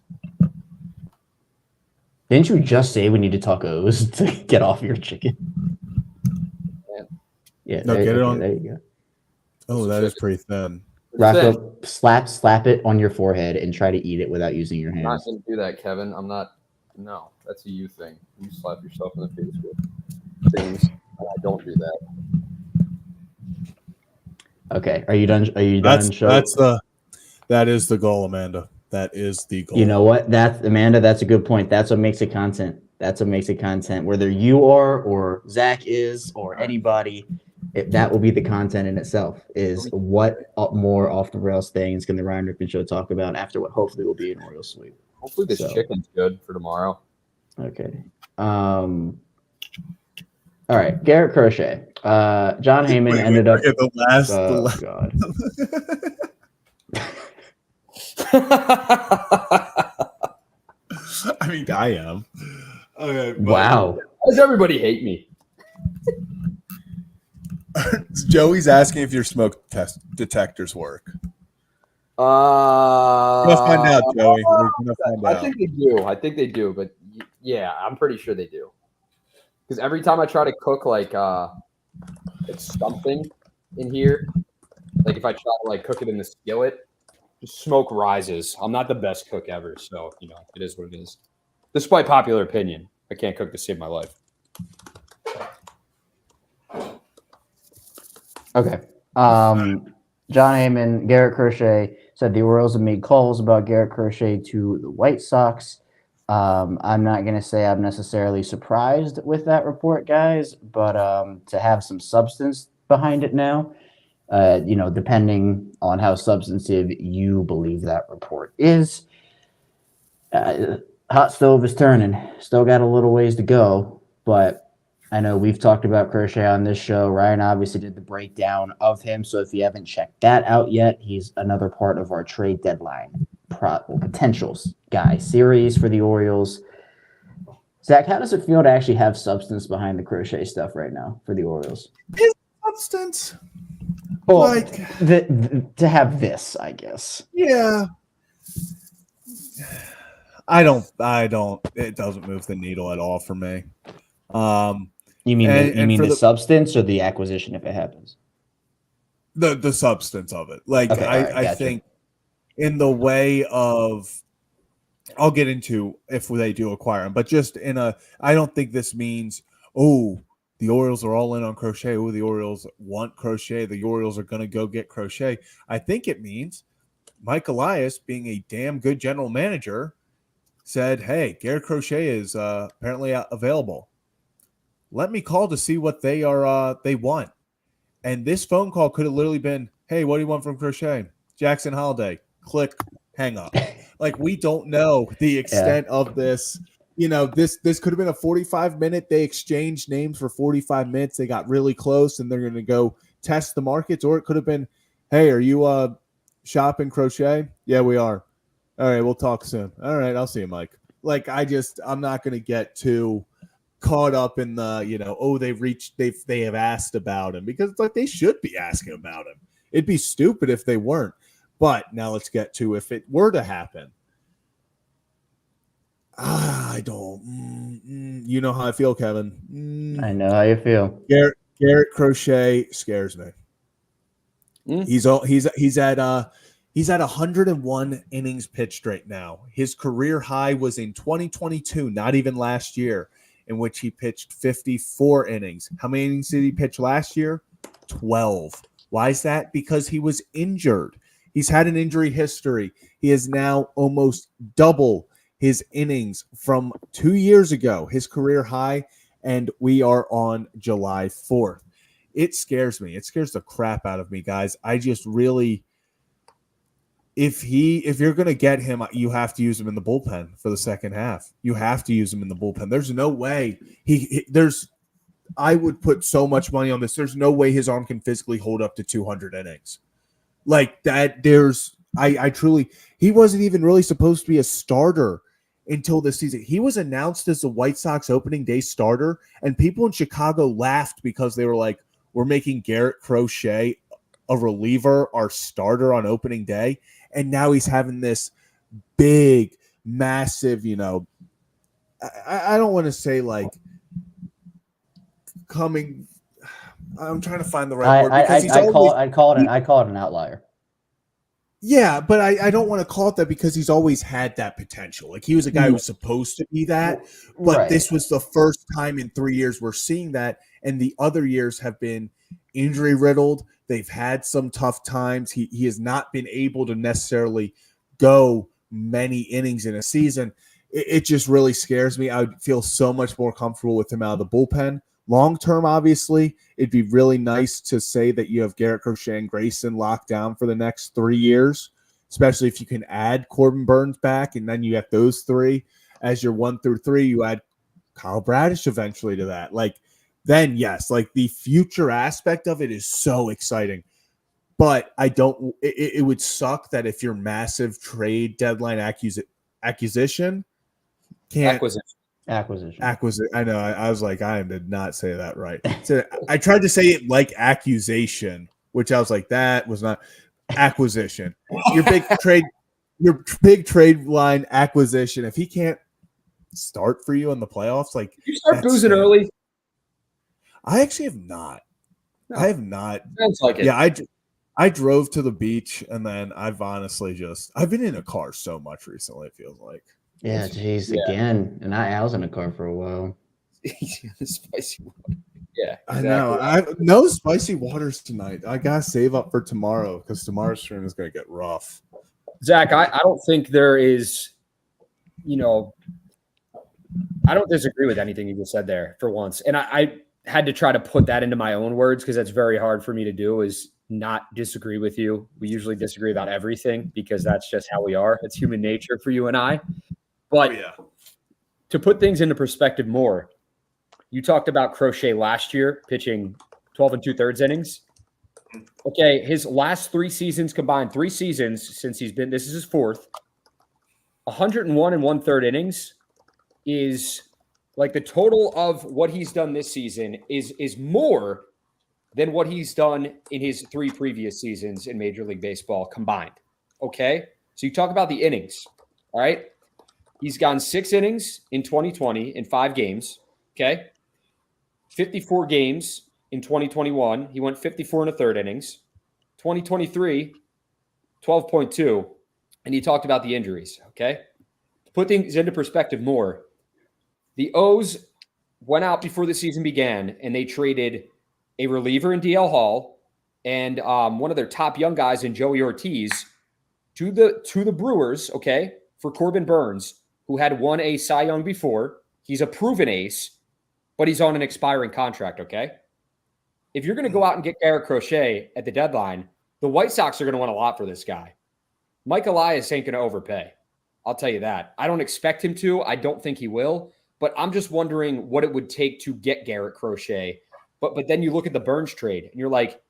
Didn't you just say we need to talk O's to get off your chicken? Yeah. No, get it on. There you go. Oh, that is pretty thin. Rocco, slap it on your forehead and try to eat it without using your hands. I'm not going to do that, Kevin. I'm not. No, that's a you thing. You slap yourself in the face with things. And I don't do that. Okay. Are you done? Are you done? That is the goal, Amanda. That is the goal. You know what? Amanda. That's a good point. That's what makes it content. That's what makes it content. Whether you are or Zach is or anybody. That will be the content in itself. Is what more off the rails things can the Ryan Ripken Show talk about after what hopefully will be an Oreo sweep? Hopefully this chicken's good for tomorrow. Okay. All right. Garrett Crochet. John Heyman ended up. The last. God. I mean, I am. Okay, wow. Why does everybody hate me? Joey's asking if your smoke detectors work. Let's find out, Joey. We're gonna find out. I think they do. But yeah, I'm pretty sure they do. Because every time I try to cook like something in here, like if I try to like cook it in the skillet, the smoke rises. I'm not the best cook ever, so it is what it is. Despite popular opinion, I can't cook to save my life. Okay. John Heyman, Garrett Crochet said the Orioles have made calls about Garrett Crochet to the White Sox. I'm not going to say I'm necessarily surprised with that report, guys, but to have some substance behind it now, depending on how substantive you believe that report is, hot stove is turning. Still got a little ways to go, but I know we've talked about Crochet on this show. Ryan obviously did the breakdown of him, so if you haven't checked that out yet, he's another part of our trade deadline potentials guy series for the Orioles. Zach, how does it feel to actually have substance behind the Crochet stuff right now for the Orioles? Is substance? Well, Like to have this, I guess. Yeah. I don't. It doesn't move the needle at all for me. You mean the the substance or the acquisition if it happens? The substance of it. Like Okay, I gotcha. think in the way of, I'll get into if they do acquire him, but just I don't think this means, oh, the Orioles are all in on Crochet. Oh, the Orioles want Crochet. The Orioles are going to go get Crochet. I think it means Mike Elias, being a damn good general manager, said, hey, Garrett Crochet is apparently available. Let me call to see what they want. And this phone call could have literally been, hey, what do you want from Crochet? Jackson Holiday. Click, hang up. Like, we don't know the extent of this. This could have been a 45-minute. They exchanged names for 45 minutes. They got really close, and they're going to go test the markets. Or it could have been, hey, are you shopping Crochet? Yeah, we are. All right, we'll talk soon. All right, I'll see you, Mike. Like, I'm not going to get too caught up in the, they have asked about him, because it's like they should be asking about him. It'd be stupid if they weren't. But now let's get to if it were to happen. I don't. You know how I feel, Kevin. I know how you feel. Garrett Crochet scares me. He's at 101 innings pitched right now. His career high was in 2022, not even last year, in which he pitched 54 innings. How many innings did he pitch last year? 12. Why is that? Because he was injured. He's had an injury history. He is now almost double his innings from 2 years ago, his career high, and we are on July 4th. It scares me. It scares the crap out of me, guys. I just really, if you're going to get him, you have to use him in the bullpen for the second half. You have to use him in the bullpen. There's no way I would put so much money on this. There's no way his arm can physically hold up to 200 innings. Like that, I truly, he wasn't even really supposed to be a starter until this season. He was announced as the White Sox opening day starter, and people in Chicago laughed because they were like, we're making Garrett Crochet a reliever, our starter on opening day. And now he's having this big, massive, I don't want to say like coming. I'm trying to find the right word. I call it an outlier. Yeah, but I don't want to call it that, because he's always had that potential. Like, he was a guy who was supposed to be that, but This was the first time in 3 years we're seeing that, and the other years have been injury riddled. They've had some tough times. He has not been able to necessarily go many innings in a season. It just really scares me. I would feel so much more comfortable with him out of the bullpen. Long term, obviously, it'd be really nice to say that you have Garrett Crochet and Grayson locked down for the next 3 years, especially if you can add Corbin Burns back, and then you have those three as your 1 through 3. You add Kyle Bradish eventually to that. Like, then yes, like the future aspect of it is so exciting. But it would suck that if your massive trade deadline acquisition can't. Acquisition. I know. I was like, I did not say that right. So I tried to say it like accusation, which I was like, that was not acquisition. Your big trade line acquisition. If he can't start for you in the playoffs, like, you start boozing early. I actually have not. No. I have not. Sounds like it. Yeah, I drove to the beach, and then I've honestly I've been in a car so much recently. It feels like. Yeah, geez, again. And I was in a car for a while. Spicy water. Yeah, exactly. I know. I have no spicy waters tonight. I gotta save up for tomorrow, because tomorrow's stream is gonna get rough. Zach, I don't think there is, I don't disagree with anything you just said there for once. And I had to try to put that into my own words because that's very hard for me to do is not disagree with you. We usually disagree about everything because that's just how we are. It's human nature for you and I. But to put things into perspective more, you talked about Crochet last year pitching 12 2/3 innings. Okay, his last 3 seasons combined, 3 seasons since he's been, this is his 4th, 101 1/3 innings is like the total of what he's done this season is more than what he's done in his 3 previous seasons in Major League Baseball combined. Okay, so you talk about the innings, all right? He's gone 6 innings in 2020 in 5 games, okay? 54 games in 2021. He went 54 1/3 innings. 2023, 12.2. And you talked about the injuries, okay? To put things into perspective more, the O's went out before the season began and they traded a reliever in DL Hall and one of their top young guys in Joey Ortiz to the Brewers, okay, for Corbin Burns, who had won a Cy Young before. He's a proven ace, but he's on an expiring contract, okay? If you're going to go out and get Garrett Crochet at the deadline, the White Sox are going to want a lot for this guy. Mike Elias ain't going to overpay. I'll tell you that. I don't expect him to. I don't think he will. But I'm just wondering what it would take to get Garrett Crochet. But then you look at the Burns trade, and you're like,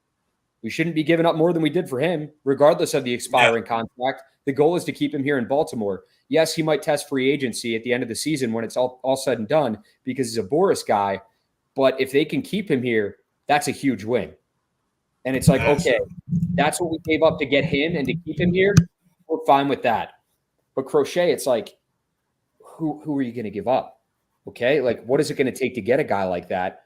we shouldn't be giving up more than we did for him, regardless of the expiring contract. The goal is to keep him here in Baltimore. Yes, he might test free agency at the end of the season when it's all said and done because he's a Boris guy. But if they can keep him here, that's a huge win. And it's like, okay, that's what we gave up to get him and to keep him here. We're fine with that. But Crochet, it's like, who are you going to give up? Okay, like what is it going to take to get a guy like that?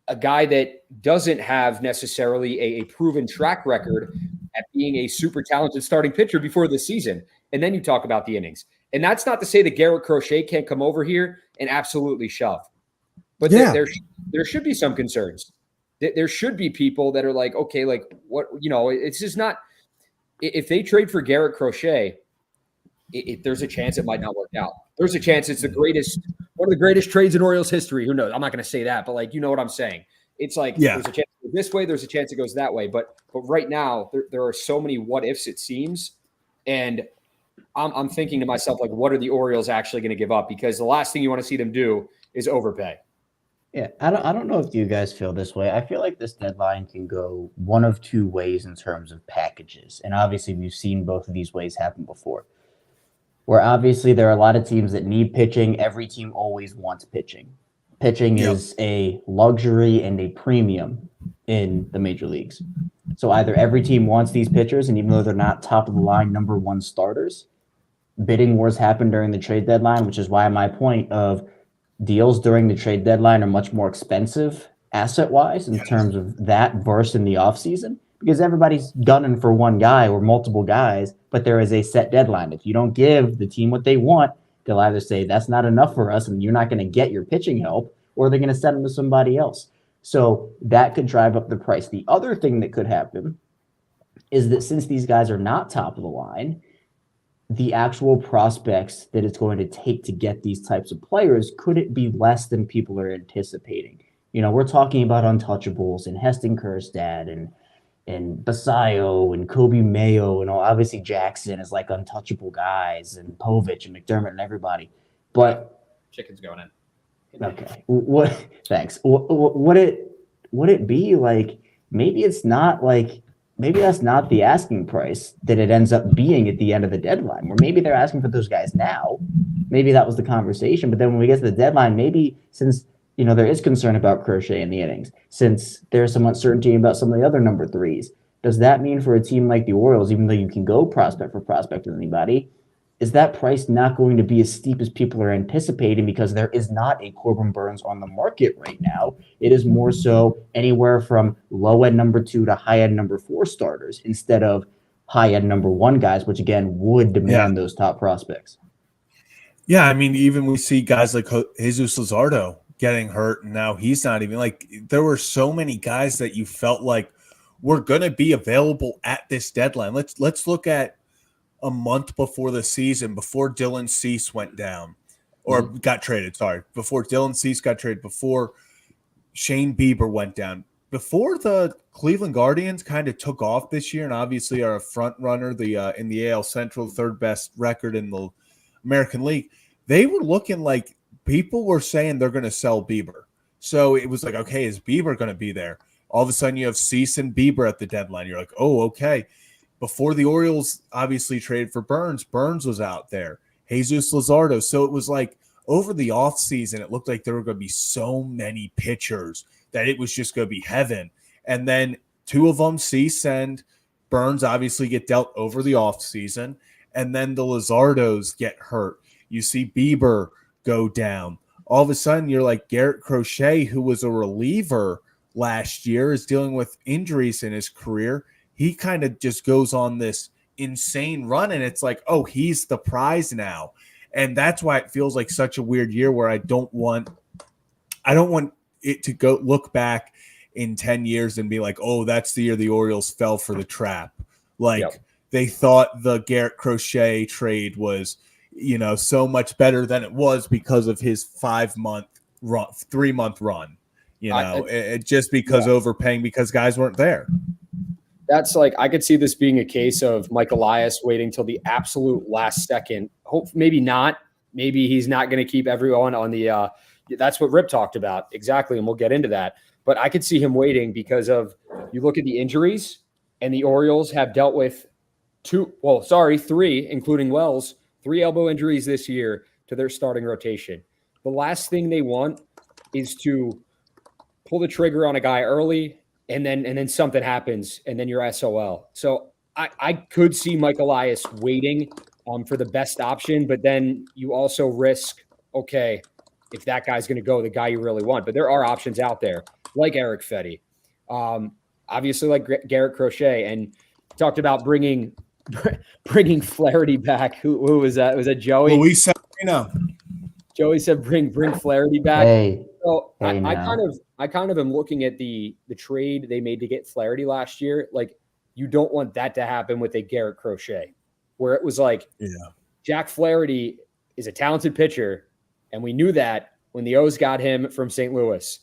A guy that doesn't have necessarily a proven track record at being a super talented starting pitcher before the season. And then you talk about the innings. And that's not to say that Garrett Crochet can't come over here and absolutely shove. But there should be some concerns. There should be people that are like, okay, like what, it's just not – if they trade for Garrett Crochet, there's a chance it might not work out. There's a chance it's one of the greatest trades in Orioles history. Who knows? I'm not going to say that, but like, you know what I'm saying. It's like there's a chance it goes this way. There's a chance it goes that way. But right now, there are so many what ifs it seems, and I'm thinking to myself like, what are the Orioles actually going to give up? Because the last thing you want to see them do is overpay. Yeah, I don't know if you guys feel this way. I feel like this deadline can go one of 2 ways in terms of packages, and obviously we've seen both of these ways happen before. Where obviously there are a lot of teams that need pitching. Every team always wants pitching. Pitching is a luxury and a premium in the major leagues. So either every team wants these pitchers, and even though they're not top of the line number 1 starters, bidding wars happen during the trade deadline, which is why my point of deals during the trade deadline are much more expensive asset-wise in terms of that versus in the offseason. Because everybody's gunning for one guy or multiple guys, but there is a set deadline. If you don't give the team what they want, they'll either say that's not enough for us and you're not going to get your pitching help, or they're going to send them to somebody else. So that could drive up the price. The other thing that could happen is that since these guys are not top of the line, the actual prospects that it's going to take to get these types of players, could it be less than people are anticipating? We're talking about untouchables and Heston Kjerstad and Basayo and Kobe Mayo and obviously Jackson is like untouchable guys and Povich and McDermott and everybody. But chicken's going in. Okay. Thanks. Would it be like, maybe that's not the asking price that it ends up being at the end of the deadline, where maybe they're asking for those guys now. Maybe that was the conversation. But then when we get to the deadline, maybe since there is concern about Crochet in the innings, since there's some uncertainty about some of the other number 3s, does that mean for a team like the Orioles, even though you can go prospect for prospect with anybody, is that price not going to be as steep as people are anticipating because there is not a Corbin Burns on the market right now? It is more so anywhere from low-end number 2 to high-end number 4 starters instead of high-end number 1 guys, which, again, would demand those top prospects. Yeah, I mean, even we see guys like Jesus Luzardo getting hurt, and now he's not even like, there were so many guys that you felt like were going to be available at this deadline. Let's look at a month before the season, before Dylan Cease went down. or got traded. Sorry, before Dylan Cease got traded, before Shane Bieber went down, before the Cleveland Guardians kind of took off this year, and obviously are a front runner, in the AL Central, third best record in the American League. They were looking like people were saying they're going to sell Bieber. So it was like, okay, is Bieber going to be there? All of a sudden you have Cease and Bieber at the deadline. You're like, oh, okay. Before the Orioles obviously traded for Burns was out there. Jesus Luzardo. So it was like over the offseason, it looked like there were going to be so many pitchers that it was just going to be heaven. And then two of them, Cease and Burns, obviously get dealt over the offseason. And then the Luzardos get hurt. You see Bieber go down. All of a sudden, you're like Garrett Crochet, who was a reliever last year, is dealing with injuries in his career. He kind of just goes on this insane run, and it's like, oh, he's the prize now. And that's why it feels like such a weird year where I don't want it to go look back in 10 years and be like, oh, that's the year the Orioles fell for the trap. Like they thought the Garrett Crochet trade was, so much better than it was because of his 3-month run, just because overpaying because guys weren't there. That's like, I could see this being a case of Mike Elias waiting till the absolute last second. Maybe not. Maybe he's not going to keep everyone on the, that's what Rip talked about. Exactly. And we'll get into that. But I could see him waiting because of, you look at the injuries, and the Orioles have dealt with three, including Wells, 3 elbow injuries this year to their starting rotation. The last thing they want is to pull the trigger on a guy early and then something happens and then you're SOL. So I could see Mike Elias waiting for the best option, but then you also risk, okay, if that guy's going to go, the guy you really want. But there are options out there like Eric Fetty, obviously like Garrett Crochet, and talked about bringing Flaherty back. Who was that? Was that Joey? Luis, Joey said bring Flaherty back. Hey, so hey I kind of am looking at the trade they made to get Flaherty last year. Like, you don't want that to happen with a Garrett Crochet, where it was like, Jack Flaherty is a talented pitcher, and we knew that when the O's got him from St. Louis.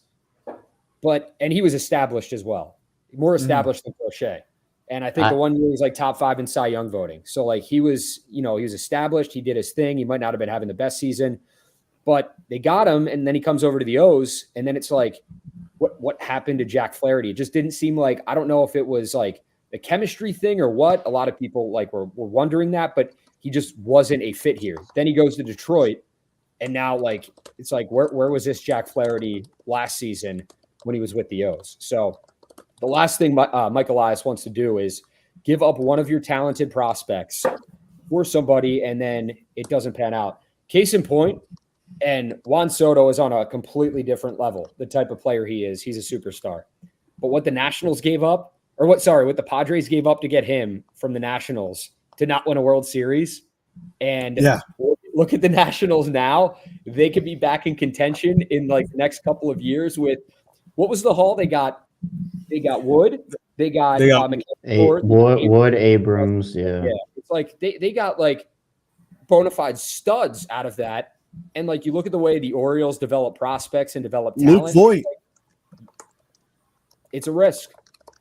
And he was established as well, more established than Crochet. And I think the one year he was like top 5 in Cy Young voting. So like he was established. He did his thing. He might not have been having the best season, but they got him. And then he comes over to the O's. And then it's like, what happened to Jack Flaherty? It just didn't seem like, I don't know if it was like the chemistry thing or what. A lot of people like were wondering that, but he just wasn't a fit here. Then he goes to Detroit. And now like, it's like, where was this Jack Flaherty last season when he was with the O's? So the last thing Mike Elias wants to do is give up one of your talented prospects for somebody, and then it doesn't pan out. Case in point, and Juan Soto is on a completely different level, the type of player he is. He's a superstar. But what the Nationals gave up, what the Padres gave up to get him from the Nationals to not win a World Series, and look at the Nationals now. They could be back in contention in like the next couple of years with, what was the haul they got? They got Wood. They got Wood, Abrams. Yeah. It's like they got like bona fide studs out of that. And like, you look at the way the Orioles develop prospects and develop talent. Luke Voigt. It's a risk.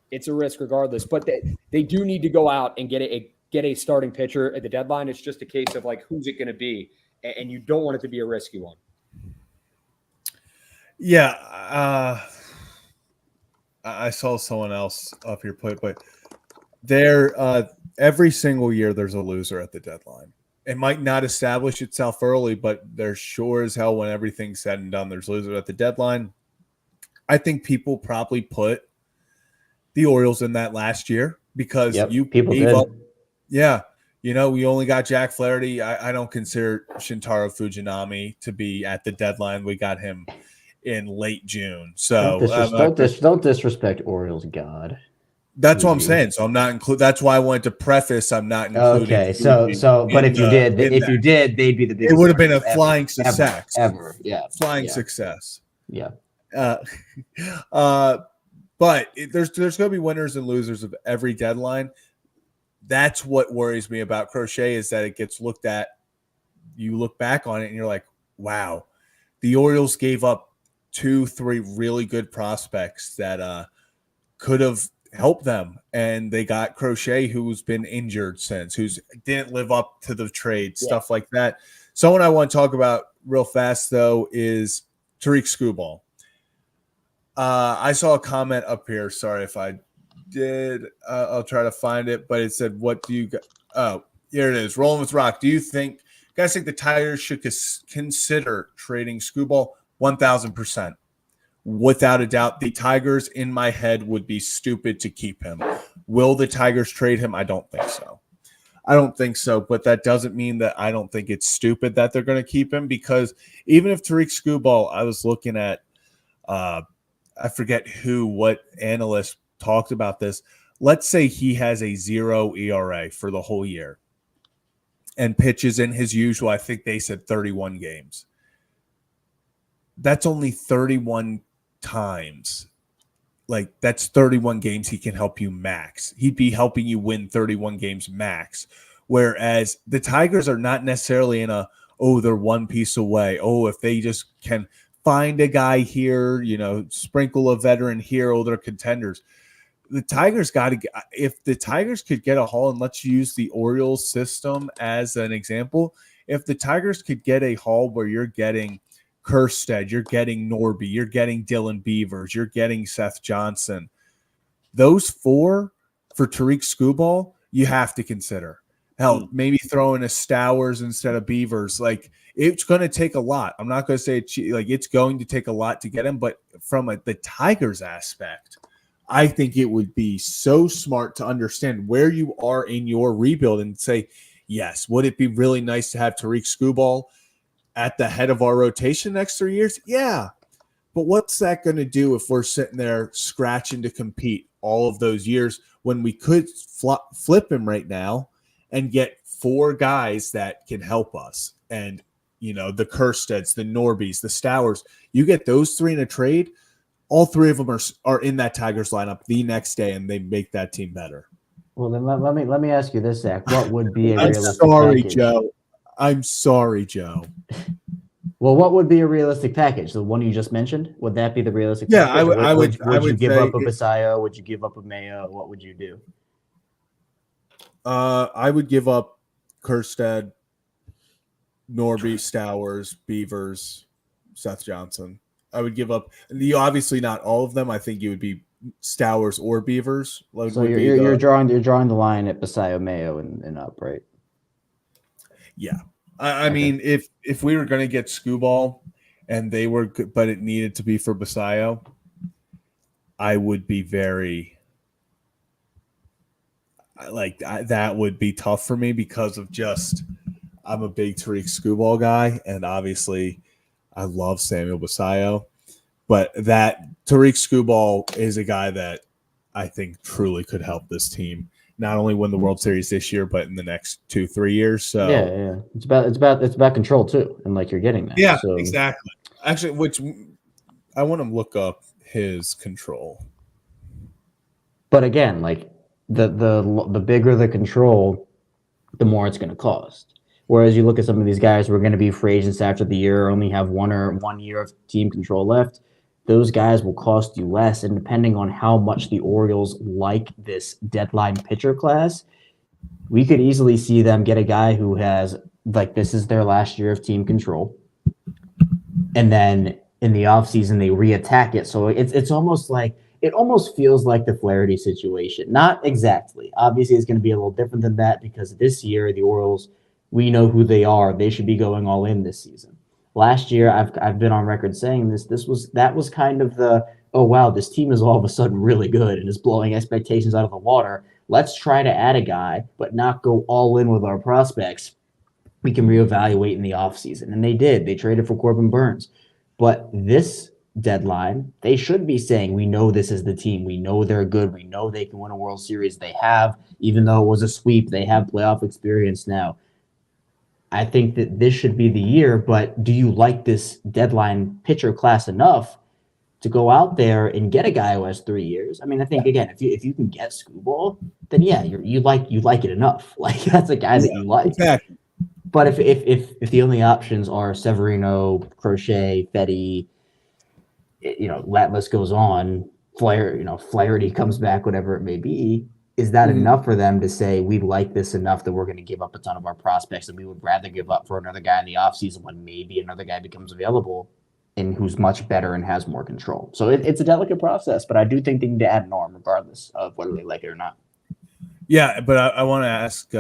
It's a risk regardless. But they do need to go out and get a starting pitcher at the deadline. It's just a case of like, who's it going to be? And you don't want it to be a risky one. Yeah. I saw someone else up here put, but every single year there's a loser at the deadline. It might not establish itself early, but there's sure as hell when everything's said and done, there's losers at the deadline. I think people probably put the Orioles in that last year because people gave up. Yeah. We only got Jack Flaherty. I don't consider Shintaro Fujinami to be at the deadline. We got him in late June. So don't disrespect Orioles God. That's what I'm saying. So I'm not that's why I wanted to preface I'm not including. Okay, but if you did, they'd be the biggest. It would have been a flying success. Ever. Yeah. Flying success. Yeah. But there's going to be winners and losers of every deadline. That's what worries me about Crochet is that it gets looked at. You look back on it and you're like, wow, the Orioles gave up 2-3 really good prospects that could have helped them, and they got Crochet, who's been injured since, who's didn't live up to the trade, stuff like that. Someone I want to talk about real fast though is Tariq Skubal. I saw a comment up here. Sorry if I did. I'll try to find it, but it said, "What do you?" Oh, here it is. Rolling with Rock. Do you guys think the Tigers should consider trading Skubal? 1,000%. Without a doubt, the Tigers in my head would be stupid to keep him. Will the Tigers trade him? I don't think so. But that doesn't mean that I don't think it's stupid that they're going to keep him, because even if Tariq Skubal, I was looking at, I forget what analyst talked about this. Let's say he has a 0 ERA for the whole year and pitches in his usual, I think they said 31 games. That's only 31 times. Like, that's 31 games he can help you max. He'd be helping you win 31 games max. Whereas the Tigers are not necessarily in they're one piece away. If they just can find a guy here, sprinkle a veteran here, they're contenders. The Tigers if the Tigers could get a haul, and let's use the Orioles system as an example, if the Tigers could get a haul where you're getting Kjerstad, you're getting Norby, you're getting Dylan Beavers, you're getting Seth Johnson. Those 4 for Tariq Skubal, you have to consider. Hell, maybe throw in a Stowers instead of Beavers. Like, it's going to take a lot. I'm not going to say it's going to take a lot to get him, but from the Tigers aspect, I think it would be so smart to understand where you are in your rebuild and say, yes, would it be really nice to have Tariq Skubal at the head of our rotation next 3 years? Yeah. But what's that going to do if we're sitting there scratching to compete all of those years when we could flip him right now and get 4 guys that can help us? And, the Kjerstads, the Norbys, the Stowers, you get those 3 in a trade, all 3 of them are in that Tigers lineup the next day, and they make that team better. Well, then let me ask you this, Zach. What would be a I'm realistic sorry, package? Joe. I'm sorry, Joe. Well, what would be a realistic package? The one you just mentioned? Would that be the realistic package? I would you give say up a Basayo? Would you give up a Mayo? What would you do? I would give up Kjerstad, Norby, Stowers, Beavers, Seth Johnson. I would give up. Obviously not all of them. I think it would be Stowers or Beavers. So you're drawing the line at Basayo, Mayo, and up, right? Yeah. I mean, if we were going to get Skubal and they were good, but it needed to be for Basayo, I would be very that would be tough for me because of I'm a big Tariq Skubal guy, and obviously I love Samuel Basayo, but that Tariq Skubal is a guy that I think truly could help this team not only win the World Series this year, but in the next 2-3 years. So yeah, it's about control too, and you're getting that. Yeah, exactly. Actually, which I want to look up his control. But again, the bigger the control, the more it's going to cost. Whereas you look at some of these guys who are going to be free agents after the year, only have 1 year of team control left. Those guys will cost you less, and depending on how much the Orioles like this deadline pitcher class, we could easily see them get a guy who has this is their last year of team control, and then in the offseason they reattack it. So it's almost it almost feels like the Flaherty situation. Not exactly. Obviously, it's going to be a little different than that because this year the Orioles, we know who they are. They should be going all in this season. Last year, I've been on record saying that was kind of the, oh wow, this team is all of a sudden really good and is blowing expectations out of the water. Let's try to add a guy, but not go all in with our prospects. We can reevaluate in the offseason. And they did. They traded for Corbin Burns. But this deadline, they should be saying, we know this is the team. We know they're good. We know they can win a World Series. They have, even though it was a sweep, they have playoff experience now. I think that this should be the year, but do you like this deadline pitcher class enough to go out there and get a guy who has 3 years? I mean, I think again, if you can get Skubal, then yeah, you like it enough. That's a guy that you like. Exactly. But if the only options are Severino, Crochet, Fetty, that list goes on, Flaherty comes back, whatever it may be, is that enough for them to say, we like this enough that we're going to give up a ton of our prospects and we would rather give up for another guy in the offseason when maybe another guy becomes available and who's much better and has more control? So it's a delicate process, but I do think they need to add an arm regardless of whether they like it or not. Yeah, but I want to ask,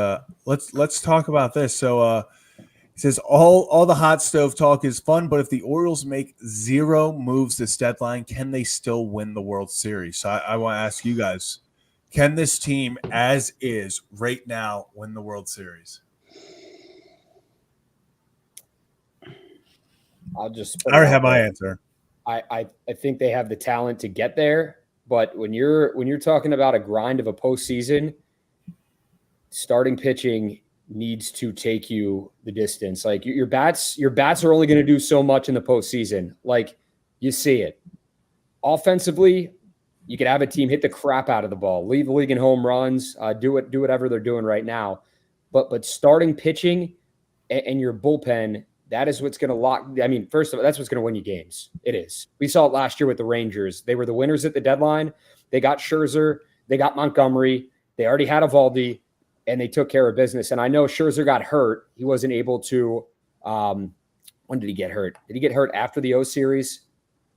let's talk about this. So it says all the hot stove talk is fun, but if the Orioles make 0 moves this deadline, can they still win the World Series? So I want to ask you guys, can this team as is right now win the World Series? I'll just I already have my answer. I think they have the talent to get there, but when you're talking about a grind of a postseason, starting pitching needs to take you the distance. Like your bats are only going to do so much in the postseason. Like you see it. Offensively, you could have a team hit the crap out of the ball, lead the league in home runs, do whatever they're doing right now. But starting pitching and your bullpen, that is what's going to lock. I mean, first of all, that's what's going to win you games. It is. We saw it last year with the Rangers. They were the winners at the deadline. They got Scherzer. They got Montgomery. They already had Eovaldi, and they took care of business. And I know Scherzer got hurt. He wasn't able to when did he get hurt? Did he get hurt after the O series?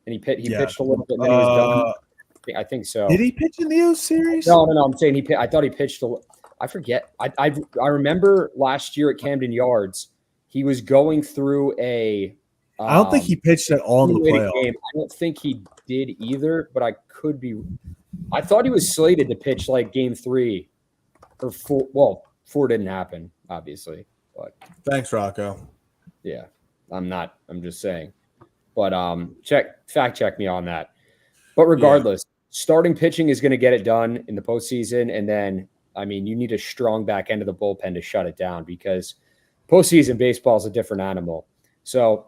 And he pitched a little bit, and then he was done. I think so. Did he pitch in the O series? No. I'm saying I thought he pitched. I forget. I remember last year at Camden Yards, he was going through a. I don't think he pitched at all in the playoffs. Game. I don't think he did either, but I could be. I thought he was slated to pitch like Game 3 or 4. Well, 4 didn't happen, obviously. But thanks, Rocco. Yeah, I'm not. I'm just saying. But fact check me on that. But regardless, starting pitching is going to get it done in the postseason, and then I mean you need a strong back end of the bullpen to shut it down because postseason baseball is a different animal. So,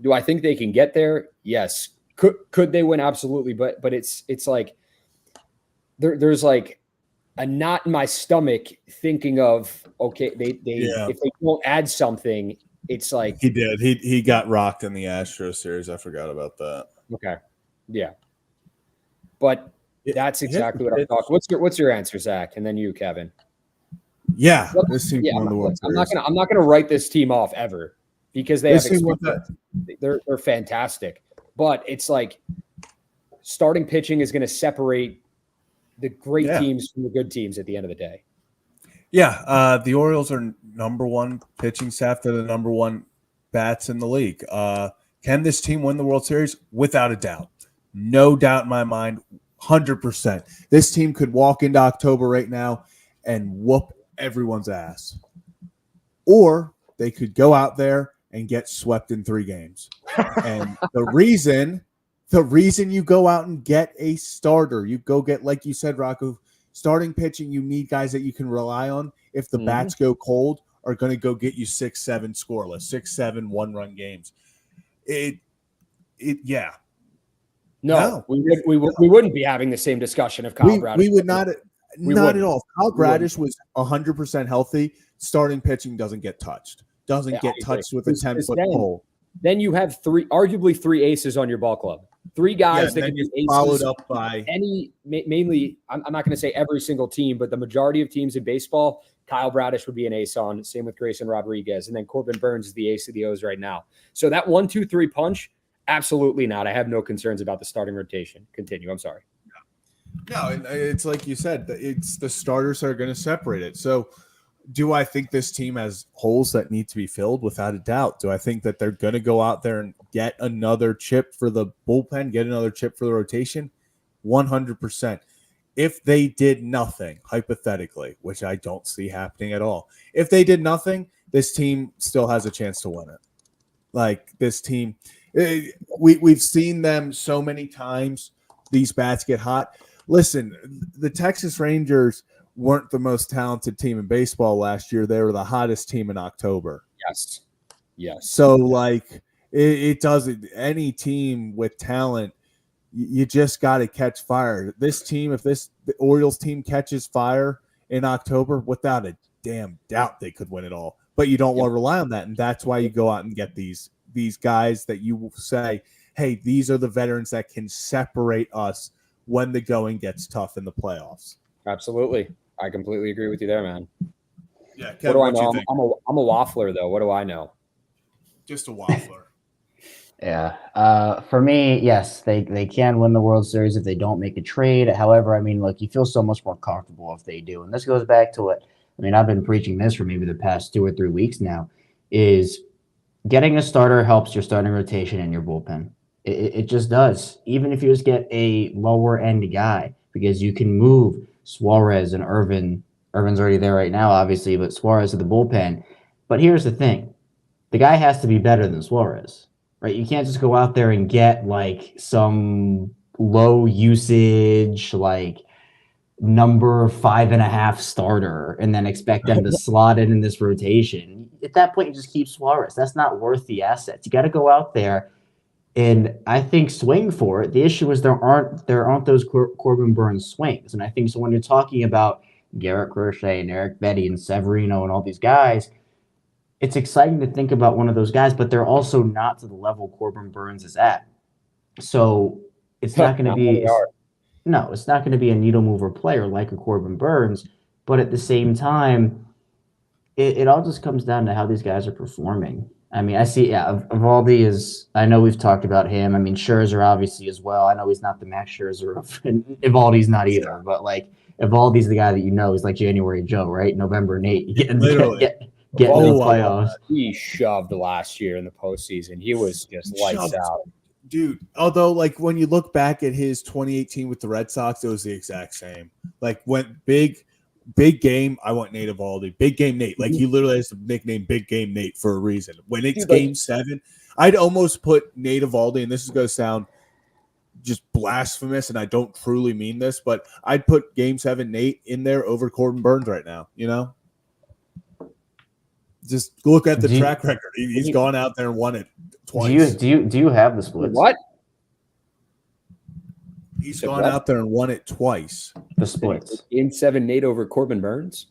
do I think they can get there? Yes. Could they win? Absolutely. But it's like there's like a knot in my stomach thinking of okay, if they won't add something, it's like he did. He got rocked in the Astros series. I forgot about that. Okay. Yeah. But that's exactly what I'm talking. What's your answer, Zach? And then you, Kevin. Yeah, this team won the World Series. I'm not gonna write this team off ever because they they're fantastic. But it's like starting pitching is going to separate the great teams from the good teams at the end of the day. Yeah, the Orioles are number 1 pitching staff. They're the number 1 bats in the league. Can this team win the World Series? Without a doubt. No doubt in my mind, 100%. This team could walk into October right now and whoop everyone's ass. Or they could go out there and get swept in 3 games. And the reason you go out and get a starter, you go get, like you said, Rocco, starting pitching, you need guys that you can rely on. If the bats go cold, are going to go get you 6-7 scoreless, 6-7 one-run games. No, we wouldn't be having the same discussion if Kyle Bradish. We would not. Not at all. Kyle Bradish was 100% healthy. Starting pitching doesn't get touched. Doesn't get touched with a 10-foot pole. Then you have arguably three aces on your ball club. 3 guys that can be aces. Followed up by mainly. I'm not going to say every single team, but the majority of teams in baseball, Kyle Bradish would be an ace on. Same with Grayson Rodriguez, and then Corbin Burns is the ace of the O's right now. So that 1-2-3 punch, absolutely not. I have no concerns about the starting rotation. Continue. I'm sorry. No, it's like you said, it's the starters that are going to separate it. So do I think this team has holes that need to be filled? Without a doubt. Do I think that they're going to go out there and get another chip for the bullpen, get another chip for the rotation? 100%. If they did nothing, hypothetically, which I don't see happening at all, if they did nothing, this team still has a chance to win it. Like this team, we've seen them so many times. These bats get hot. Listen, the Texas Rangers weren't the most talented team in baseball last year. They were the hottest team in October. Yes. So, like, it doesn't – any team with talent, you just got to catch fire. This team, if the Orioles team catches fire in October, without a damn doubt they could win it all. but you don't want to rely on that, and that's why you go out and get these guys that you will say, hey, these are the veterans that can separate us when the going gets tough in the playoffs. Absolutely. I completely agree with you there, man. Yeah, Kevin, what do I know? You think? I'm a waffler, though. What do I know? Just a waffler. Yeah. For me, yes, they can win the World Series if they don't make a trade. However, I mean, look, you feel so much more comfortable if they do. And this goes back to what, I mean, I've been preaching this for maybe the past 2 or 3 weeks now, is getting a starter helps your starting rotation and your bullpen. It just does. Even if you just get a lower end guy, because you can move Suarez and Irvin. Irvin's already there right now, obviously, but Suarez to the bullpen. But here's the thing. The guy has to be better than Suarez, right? You can't just go out there and get like some low usage, like number 5.5 starter and then expect them to slot in this rotation. At that point, you just keep Suarez. That's not worth the assets. You got to go out there and I think swing for it. The issue is there aren't those Corbin Burns swings. And I think so when you're talking about Garrett Crochet and Eric Betty and Severino and all these guys, it's exciting to think about one of those guys, but they're also not to the level Corbin Burns is at. So it's not going to be it's not going to be a needle mover player like a Corbin Burns. But at the same time, it all just comes down to how these guys are performing. I mean, I see, Evaldi is, I know we've talked about him. I mean, Scherzer obviously as well. I know he's not the Max Scherzer, and Evaldi's not either. But like, Evaldi's the guy that he's like January Joe, right? November Nate. Getting to the playoffs. He shoved last year in the postseason. He was just lights out. Dude, although, like, when you look back at his 2018 with the Red Sox, it was the exact same. Like, when big game, I want Nate Evaldi. Big game Nate. Like, he literally has the nickname Big Game Nate for a reason. When it's game 7, I'd almost put Nate Evaldi, and this is going to sound just blasphemous, and I don't truly mean this, but I'd put game 7 Nate in there over Corbin Burns right now, you know? Just look at the track record. He's gone out there and won it twice. Do you have the splits? What? He's gone out there and won it twice. The splits. Game 7 Nate over Corbin Burns?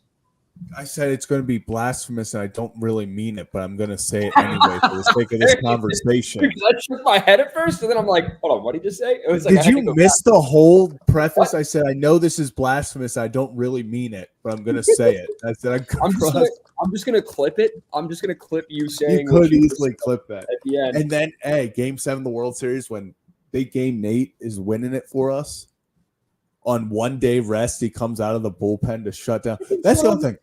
I said it's going to be blasphemous, and I don't really mean it, but I'm going to say it anyway for the sake of this conversation. I shook my head at first, and then I'm like, hold on, what did you just say? It was like, did you miss the whole preface? I said, I know this is blasphemous. I don't really mean it, but I'm going to say it. I said, I'm just gonna clip it. I'm just gonna clip you saying. You could easily clip that at the end. And then, game 7 of the World Series, when big game Nate is winning it for us on 1 day rest, he comes out of the bullpen to shut down. That's the other thing.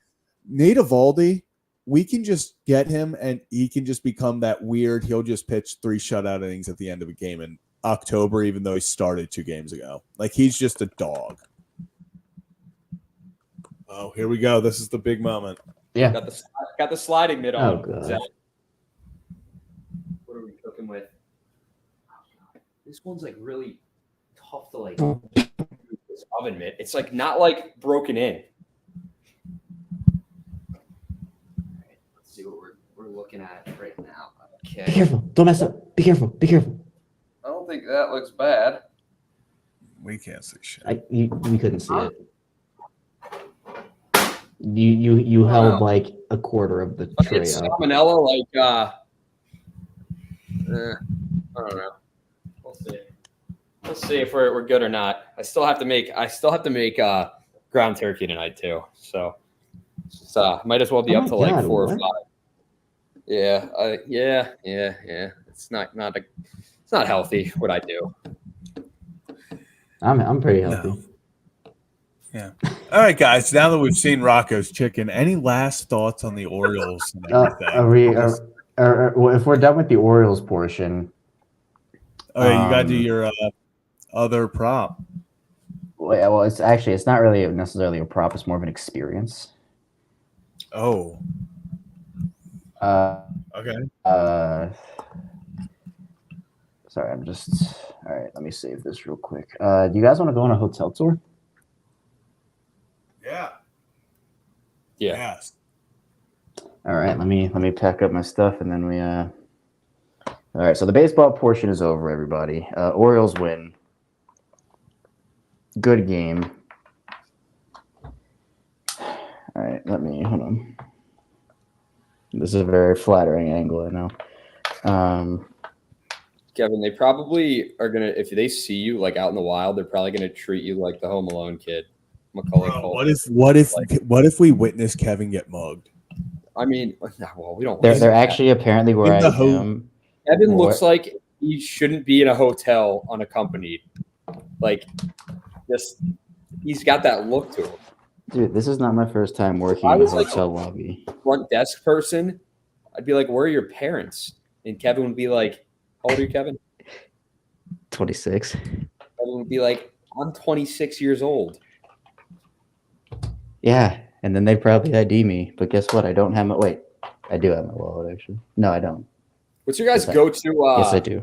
Nate Evaldi, we can just get him, and he can just become that weird. He'll just pitch 3 shutout innings at the end of a game in October, even though he started 2 games ago. Like, he's just a dog. Oh, here we go. This is the big moment. Yeah. Got the sliding mid on. Oh, God. What are we cooking with? This one's like really tough to like this oven mitt. It's like not like broken in. Let's see what we're looking at right now. Okay. Be careful. Don't mess up. Be careful. Be careful. I don't think that looks bad. We can't see shit. We couldn't see it. You held like a quarter of the tray it's up. Salmonella, like I don't know. We'll see. We'll see if we're good or not. I still have to make ground turkey tonight too. So just, might as well be up to like 4 or 5. Yeah, It's not healthy what I do. I'm pretty healthy. No. Yeah. All right, guys. Now that we've seen Rocco's chicken, any last thoughts on the Orioles and everything? Well, if we're done with the Orioles portion, you got to do your other prop. Well, it's not really necessarily a prop. It's more of an experience. Oh. Okay. Sorry, all right. Let me save this real quick. Do you guys want to go on a hotel tour? Yeah. Yes. All right, let me pack up my stuff and then we all right, so the baseball portion is over, everybody. Orioles win. Good game. All right, hold on. This is a very flattering angle, I know. Kevin, they probably are gonna if they see you like out in the wild, they're probably gonna treat you like the Home Alone kid, Macaulay Culkin. What if we witness Kevin get mugged? I mean, well, we don't. They're actually apparently where In I the am. Kevin looks like he shouldn't be in a hotel unaccompanied. Like, just he's got that look to him. Dude, this is not my first time working in a hotel lobby. Front desk person, I'd be like, "Where are your parents?" And Kevin would be like, "How old are you, Kevin?" 26. Kevin would be like, "I'm 26 years old." Yeah, and then they probably ID me. But guess what? I don't have my I do have my wallet actually. No, I don't. What's your guys' Yes, go-to? Yes, I do.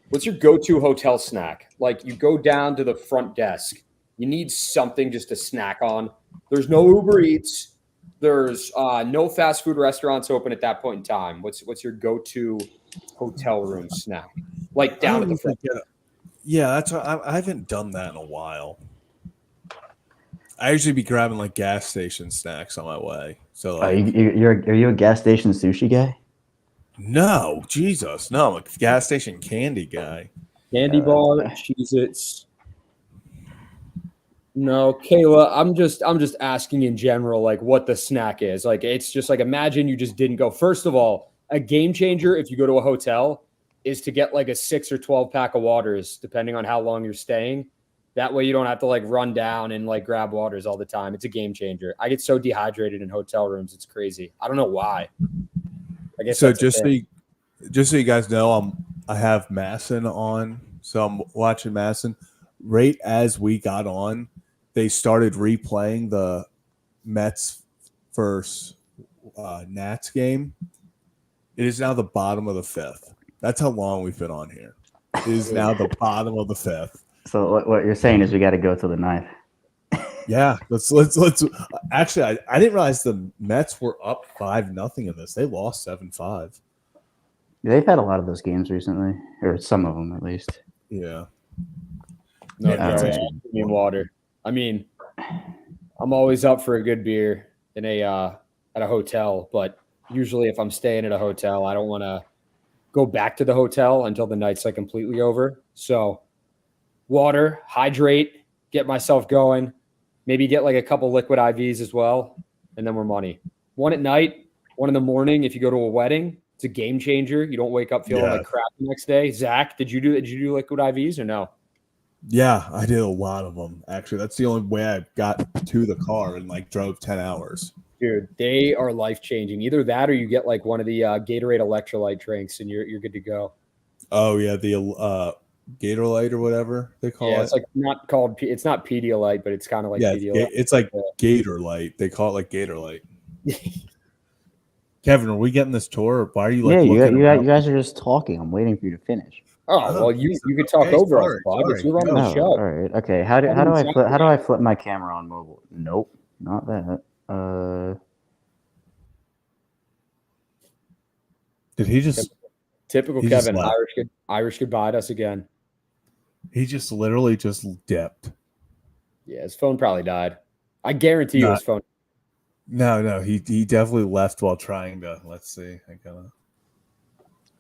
What's your go-to hotel snack? Like you go down to the front desk, you need something just to snack on. There's no Uber Eats. There's no fast food restaurants open at that point in time. What's your go-to hotel room snack? Like down at the front. Yeah, that's what, I haven't done that in a while. I usually be grabbing like gas station snacks on my way. So like, are you a gas station sushi guy? no, Jesus, no, I'm a gas station candy guy. Candy bar, Cheez-Its. No, Kayla, I'm just asking in general, like what the snack is. Like it's just like imagine you just didn't go. First of all, a game changer if you go to a hotel is to get like a 6 or 12 pack of waters, depending on how long you're staying. That way you don't have to like run down and like grab waters all the time. It's a game changer. I get so dehydrated in hotel rooms, it's crazy. I don't know why. I guess So just so you guys know, I have Masson on, so I'm watching Masson. Right as we got on, they started replaying the Mets versus Nats game. It is now the bottom of the fifth. That's how long we've been on here. It is now the bottom of the fifth. So what you're saying is we got to go to the ninth. Yeah, let's. Actually, I didn't realize the Mets were up 5-0 in this. They lost 7-5. They've had a lot of those games recently, or some of them at least. Yeah. No, Yeah, Joey, that's I mean water. I mean, I'm always up for a good beer in a at a hotel, but usually if I'm staying at a hotel, I don't want to go back to the hotel until the night's like completely over. So water, hydrate, get myself going, maybe get like a couple liquid IVs as well, and then we're money. One at night, one in the morning. If you go to a wedding, it's a game changer. You don't wake up feeling like crap the next day. Zach, did you do liquid IVs or no? Yeah, I did a lot of them. Actually, that's the only way I got to the car and like drove 10 hours. Dude, they are life changing. Either that or you get like one of the Gatorade electrolyte drinks and you're good to go. Oh yeah, the Gatorlight or whatever they call it. It's like not called. It's not Pedialyte, but it's kind of like Pedialyte. It's like Gatorlight. They call it like Gatorlight. Kevin, are we getting this tour? Or why are you like? Yeah, you guys are just talking. I'm waiting for you to finish. Oh well, you could talk over us, Bob. If you're running the show. All right. Okay. How do I flip my camera on mobile? Nope, not that. Did he just? Typical he Kevin. just Irish goodbye to us again. He just literally just dipped. Yeah, his phone probably died. I guarantee you his phone. No, he definitely left while trying to. Let's see. I gotta.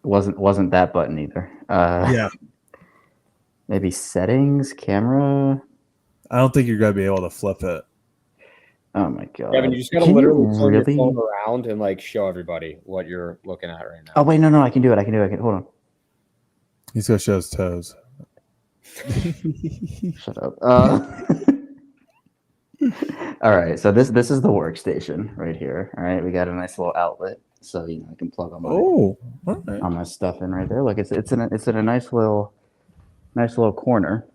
Wasn't that button either. Yeah. Maybe settings, camera. I don't think you're gonna be able to flip it. Oh my god. Kevin, you just gotta literally turn your phone around and like show everybody what you're looking at right now. Oh wait, no, I can do it. Hold on. He's gonna show his toes. Shut up. All right, so this is the workstation right here. All right, we got a nice little outlet, so I can plug on my stuff in right there. Look, it's in a nice little corner.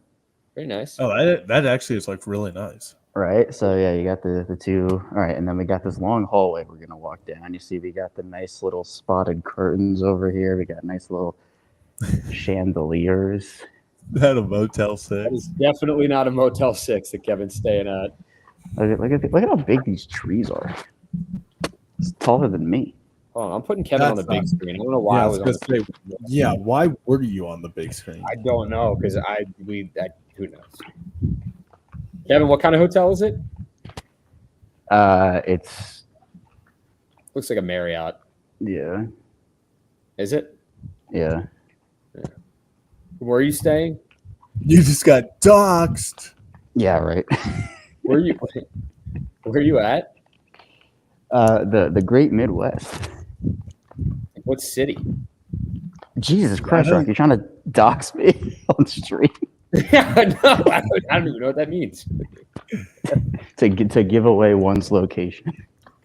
Very nice. Oh, that actually is like really nice. Right, so yeah, you got the two. All right, and then we got this long hallway we're gonna walk down. You see, we got the nice little spotted curtains over here. We got nice little chandeliers. That a Motel 6? That is definitely not a Motel 6 that Kevin's staying at. Look at how big these trees are. It's taller than me. Oh, I'm putting Kevin on the big screen. I don't know why I was on the big screen. Yeah, why were you on the big screen? I don't know because who knows? Kevin, what kind of hotel is it? It's looks like a Marriott. Yeah. Is it? Yeah. Where are you staying? You just got doxxed. Yeah, right. Where you at? The Great Midwest. What city? Jesus Christ, don't- Rock, you're trying to dox me on stream Yeah, I know. I don't even know what that means. to give away one's location.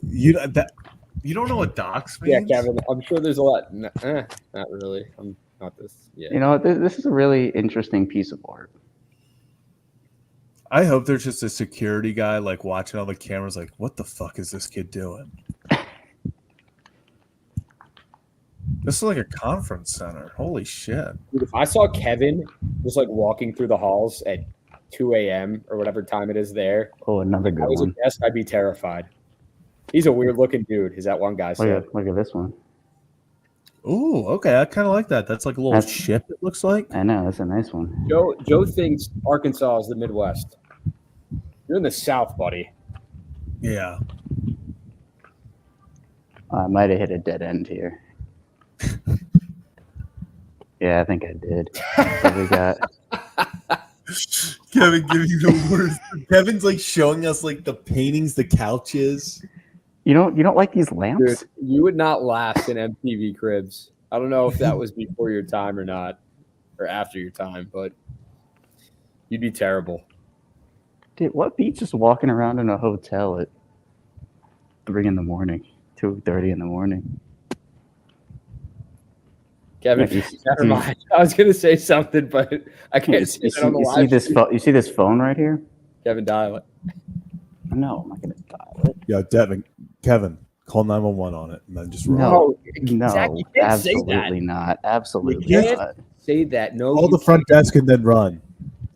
You don't know what dox Yeah, means? Kevin. I'm sure there's a lot. Not really. I'm not this. Yeah. You know, this is a really interesting piece of art. I hope there's just a security guy like watching all the cameras, like, what the fuck is this kid doing? This is like a conference center. Holy shit. Dude, if I saw Kevin just like walking through the halls at 2 a.m. or whatever time it is there, Oh, another if I good was a one. guest, I'd be terrified. He's a weird looking dude. Is that one guy said? Look at this one. Ooh, okay. I kind of like that. That's like a little That's- ship, it looks like. I know, that's a nice one. Joe thinks Arkansas is the Midwest. You're in the South, buddy. Yeah. I might have hit a dead end here. Yeah, I think I did. What we got? Kevin giving you the worst. Kevin's like showing us like the paintings, the couches. You don't like these lamps? Dude, you would not last in MTV Cribs. I don't know if that was before your time or not, or after your time, but you'd be terrible. Dude, what beats just walking around in a hotel at 3 in the morning, 2:30 in the morning? Kevin, Yeah, never mind. I was gonna say something, but I can't say You that on the see live this stream. you see this phone right here? Kevin, dial it. No, I'm not gonna dial it. Yeah, Kevin, call 911 on it and then just run. No, Zach, no, you can't say that. absolutely not. Absolutely You can't not. say that. No, Call you the front desk and then run.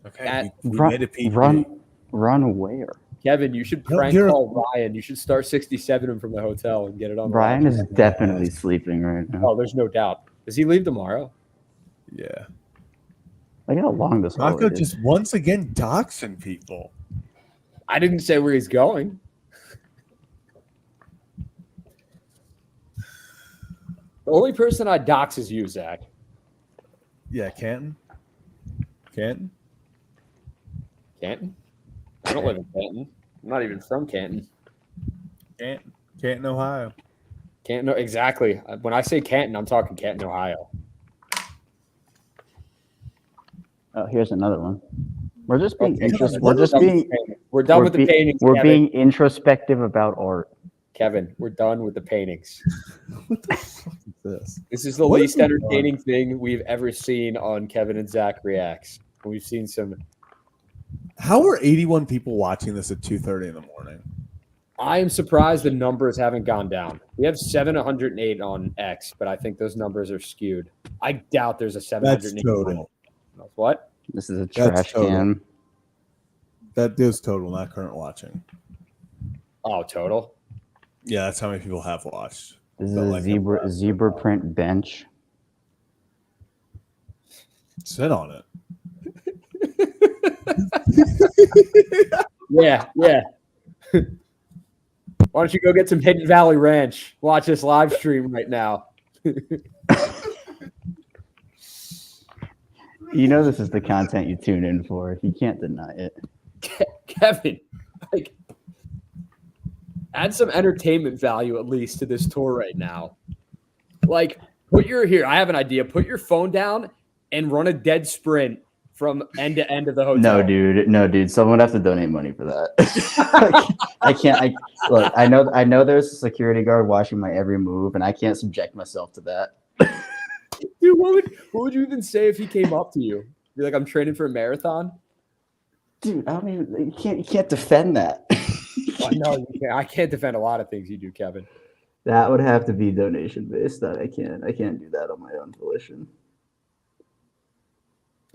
Okay. That- we Run, made it PG. run where? Kevin, you should No, prank you're- call Ryan. You should start 67 him from the hotel and get it on. the Brian live. is definitely sleeping right now. Oh, there's no doubt. Does he leave tomorrow? Yeah. Look how long this Rocco hallway is. just once again doxing people. I didn't say where he's going. The only person I dox is you, Zach. Yeah, Canton. Canton? Canton? I don't live in Canton. I'm not even from Canton. Canton, Ohio. Canton, no, exactly. When I say Canton, I'm talking Canton, Ohio. Oh, here's another one. We're just being Okay, interest. Kevin, We're just done with being. the painting. We're done with the be- paintings. We're Kevin. being introspective about art. Kevin, we're done with the paintings. What the fuck is this? This is the What least is going on? entertaining thing we've ever seen on Kevin and Zach Reacts. We've seen some. How are 81 people watching this at 2:30 in the morning? I am surprised the numbers haven't gone down. We have 708 on X, but I think those numbers are skewed. I doubt there's a 708. That's total. What? This is a That's trash total. can. That is total, not current watching. Oh, total. Yeah, that's how many people have watched. This is But a like zebra print bench. Sit on it. Yeah. Why don't you go get some Hidden Valley Ranch? Watch this live stream right now. You know this is the content you tune in for. You can't deny it. Kevin, like, add some entertainment value at least to this tour right now. Like, I have an idea. Put your phone down and run a dead sprint from end to end of the hotel. No, dude. Someone has to donate money for that. I can't. Look. I know. There's a security guard watching my every move, and I can't subject myself to that. Dude, what would you even say if he came up to you? Be like, I'm training for a marathon? Dude, I don't even. You can't defend that. Oh, no, you can't. I can't defend a lot of things you do, Kevin. That would have to be donation based. That I can't do that on my own volition.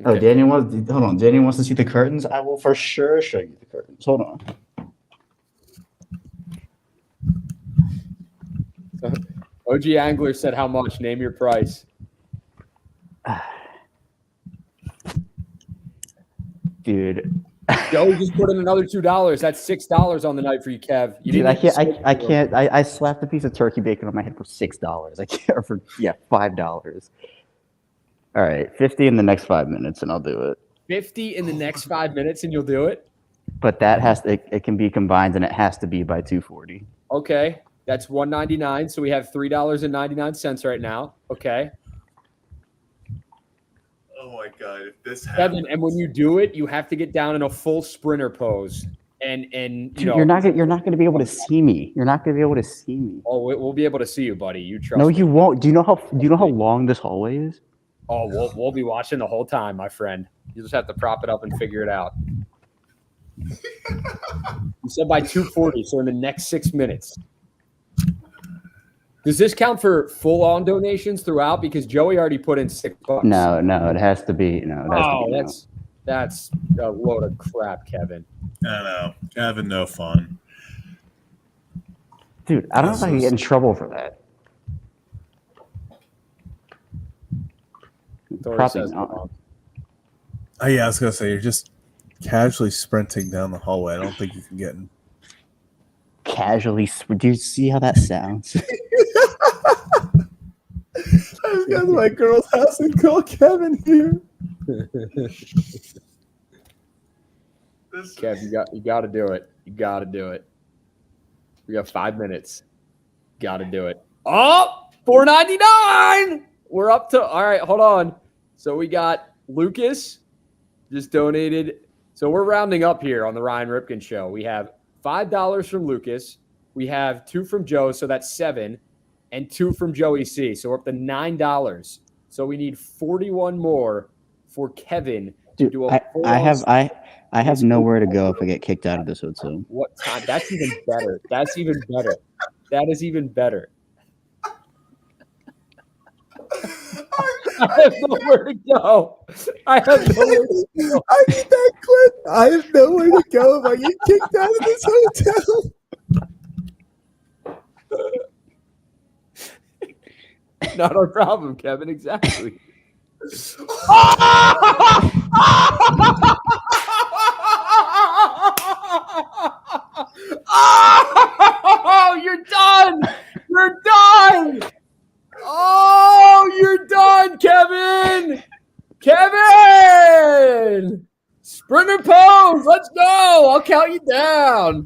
Oh, Okay. Daniel wants to see the curtains. I will for sure show you the curtains. Hold on. OG Angler said, how much? Name your price. Dude, Joe just put in another $2. That's $6 on the night for you, Kev. You Dude, didn't I can't. I slapped a piece of turkey bacon on my head for $6. I can't for $5. All right, 50 in the next 5 minutes, and I'll do it. 50 in the next 5 minutes, and you'll do it. But that it can be combined, and it has to be by 240. Okay, that's $1.99. So we have $3.99 right now. Okay. Oh my god! If this Kevin, and when you do it, you have to get down in a full sprinter pose, and Dude, you're not gonna be able to see me. You're not gonna be able to see me. Oh, we'll be able to see you, buddy. You trust? No, me. you won't. Do you know how long this hallway is? Oh, we'll be watching the whole time, my friend. You just have to prop it up and figure it out. You said by 2:40, so in the next 6 minutes. Does this count for full-on donations throughout? Because Joey already put in $6. No, it has to be. That's a load of crap, Kevin. I know. Having no fun. Dude, I don't know if I can get in trouble for that. Probably not. Oh, yeah, I was going to say, you're just casually sprinting down the hallway. I don't think you can get in. Casually. Do you see how that sounds? I just got to my girl's house and call Kevin here. Kev, you got to do it. You got to do it. We got 5 minutes. Got to do it. Oh, $4.99. We're up to, all right, hold on. So we got Lucas just donated. So we're rounding up here on the Ryan Ripken Show. We have $5 from Lucas. We have 2 from Joe, so that's 7, and 2 from Joey C. So we're up to $9. So we need 41 more for Kevin to do a full I have nowhere to go if I get kicked out of this hotel. What time? That's even better. That's even better. That is even better. I have nowhere to go. I have nowhere to go. I need that clip. I have nowhere to go if I get kicked out of this hotel. Not our problem, Kevin. Exactly. Oh, you're done. You're done. Oh, you're done, Kevin. Kevin. Sprinter pose. Let's go. I'll count you down.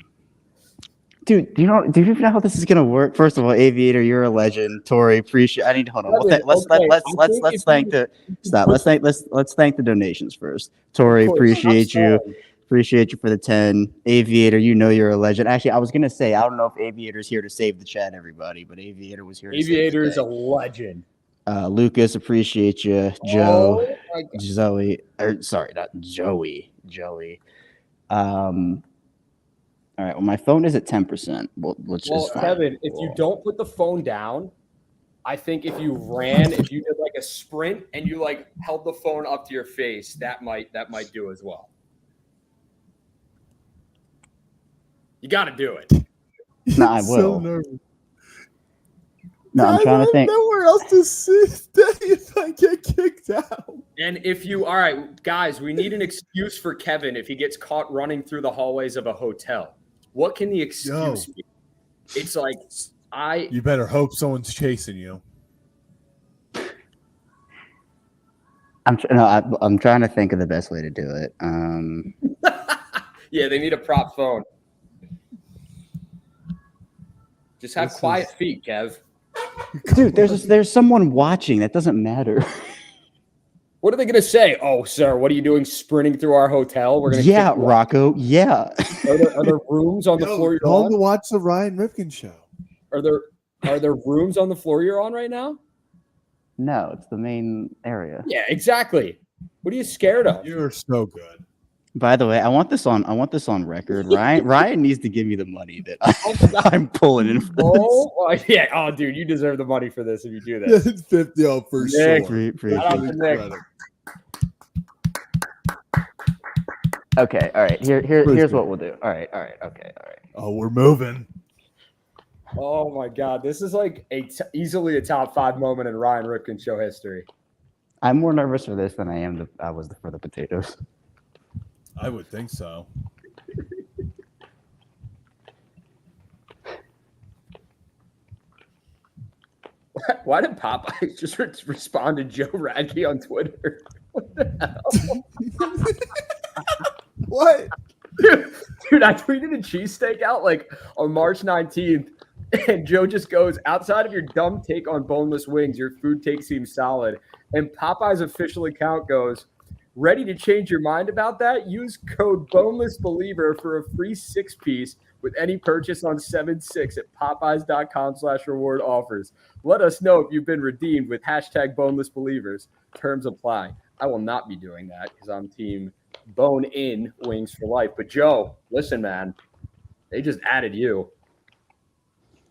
Dude, do you even know how this is gonna work? First of all, Aviator, you're a legend. Tori, appreciate. I need to hold on. Let's thank the donations first. Tori, appreciate you. Appreciate you for the 10. Aviator, you know you're a legend. Actually, I was gonna say I don't know if Aviator's here to save the chat, everybody, but Aviator was here. Aviator is a legend. Lucas, appreciate you. Joe, Zoe, sorry, not Joey. All right. Well, my phone is at 10%. Which is fine. Kevin, if you don't put the phone down, I think if you did like a sprint and you like held the phone up to your face, that might do as well. You got to do it. No, I will. So nervous. No, I'm trying to think. Nowhere else to sit if I get kicked out. And all right, guys, we need an excuse for Kevin if he gets caught running through the hallways of a hotel. What can the excuse be? It's like You better hope someone's chasing you. I'm trying to think of the best way to do it. Yeah, they need a prop phone. Just have quiet feet, Kev. Dude, there's someone watching. That doesn't matter. What are they going to say? Oh, sir, what are you doing sprinting through our hotel? We're going to Rocco. Yeah. Are there rooms on the floor you're on? to watch the Ryan Ripken Show. Are there rooms on the floor you're on right now? No, it's the main area. Yeah, exactly. What are you scared of? You're so good. By the way, I want this on record. Ryan needs to give me the money that I'm pulling in for this. Yeah. Oh, dude, you deserve the money for this if you do that. It's 50 for Nick, sure. shout out to Nick. Okay, all right. Here's what we'll do. All right. Okay, all right. Oh, we're moving. Oh my God, this is like easily a top 5 moment in Ryan Ripken Show history. I'm more nervous for this than I was for the potatoes. I would think so. Why did Popeye just respond to Joe Radke on Twitter? What the hell? What? Dude, I tweeted a cheesesteak out like on March 19th, and Joe just goes, outside of your dumb take on boneless wings, your food take seems solid. And Popeye's official account goes, ready to change your mind about that? Use code bonelessbeliever for a free 6-piece with any purchase on 7/6 at popeyes.com/reward offers. Let us know if you've been redeemed with hashtag boneless believers. Terms apply. I will not be doing that because I'm team bone in wings for life. But Joe, listen, man, they just added you.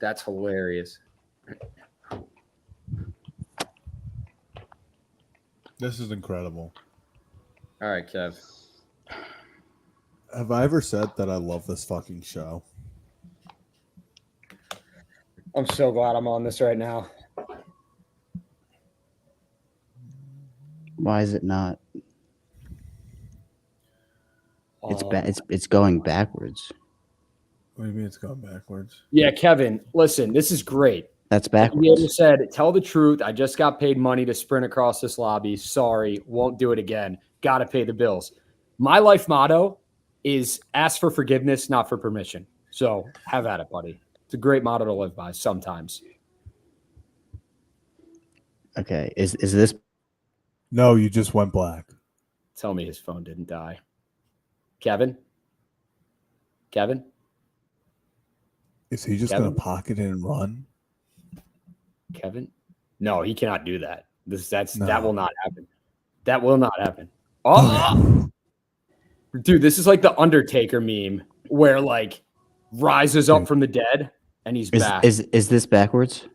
That's hilarious. This is incredible. All right, Kev. Have I ever said that I love this fucking show? I'm so glad I'm on this right now. Why is it not? It's going backwards. What do you mean it's gone backwards? Yeah, Kevin, listen, this is great. That's You backwards. said, tell the truth. I just got paid money to sprint across this lobby. Sorry, won't do it again. Got to pay the bills. My life motto is ask for forgiveness, not for permission. So have at it, buddy. It's a great motto to live by sometimes. Okay, is this? No, you just went black. Tell me his phone didn't die. Kevin? Kevin? Is he just Kevin? going to pocket it and run? Kevin? No, he cannot do that. No. That will not happen. That will not happen. Oh, dude, this is like the Undertaker meme where like rises up from the dead and he's back. Is this backwards?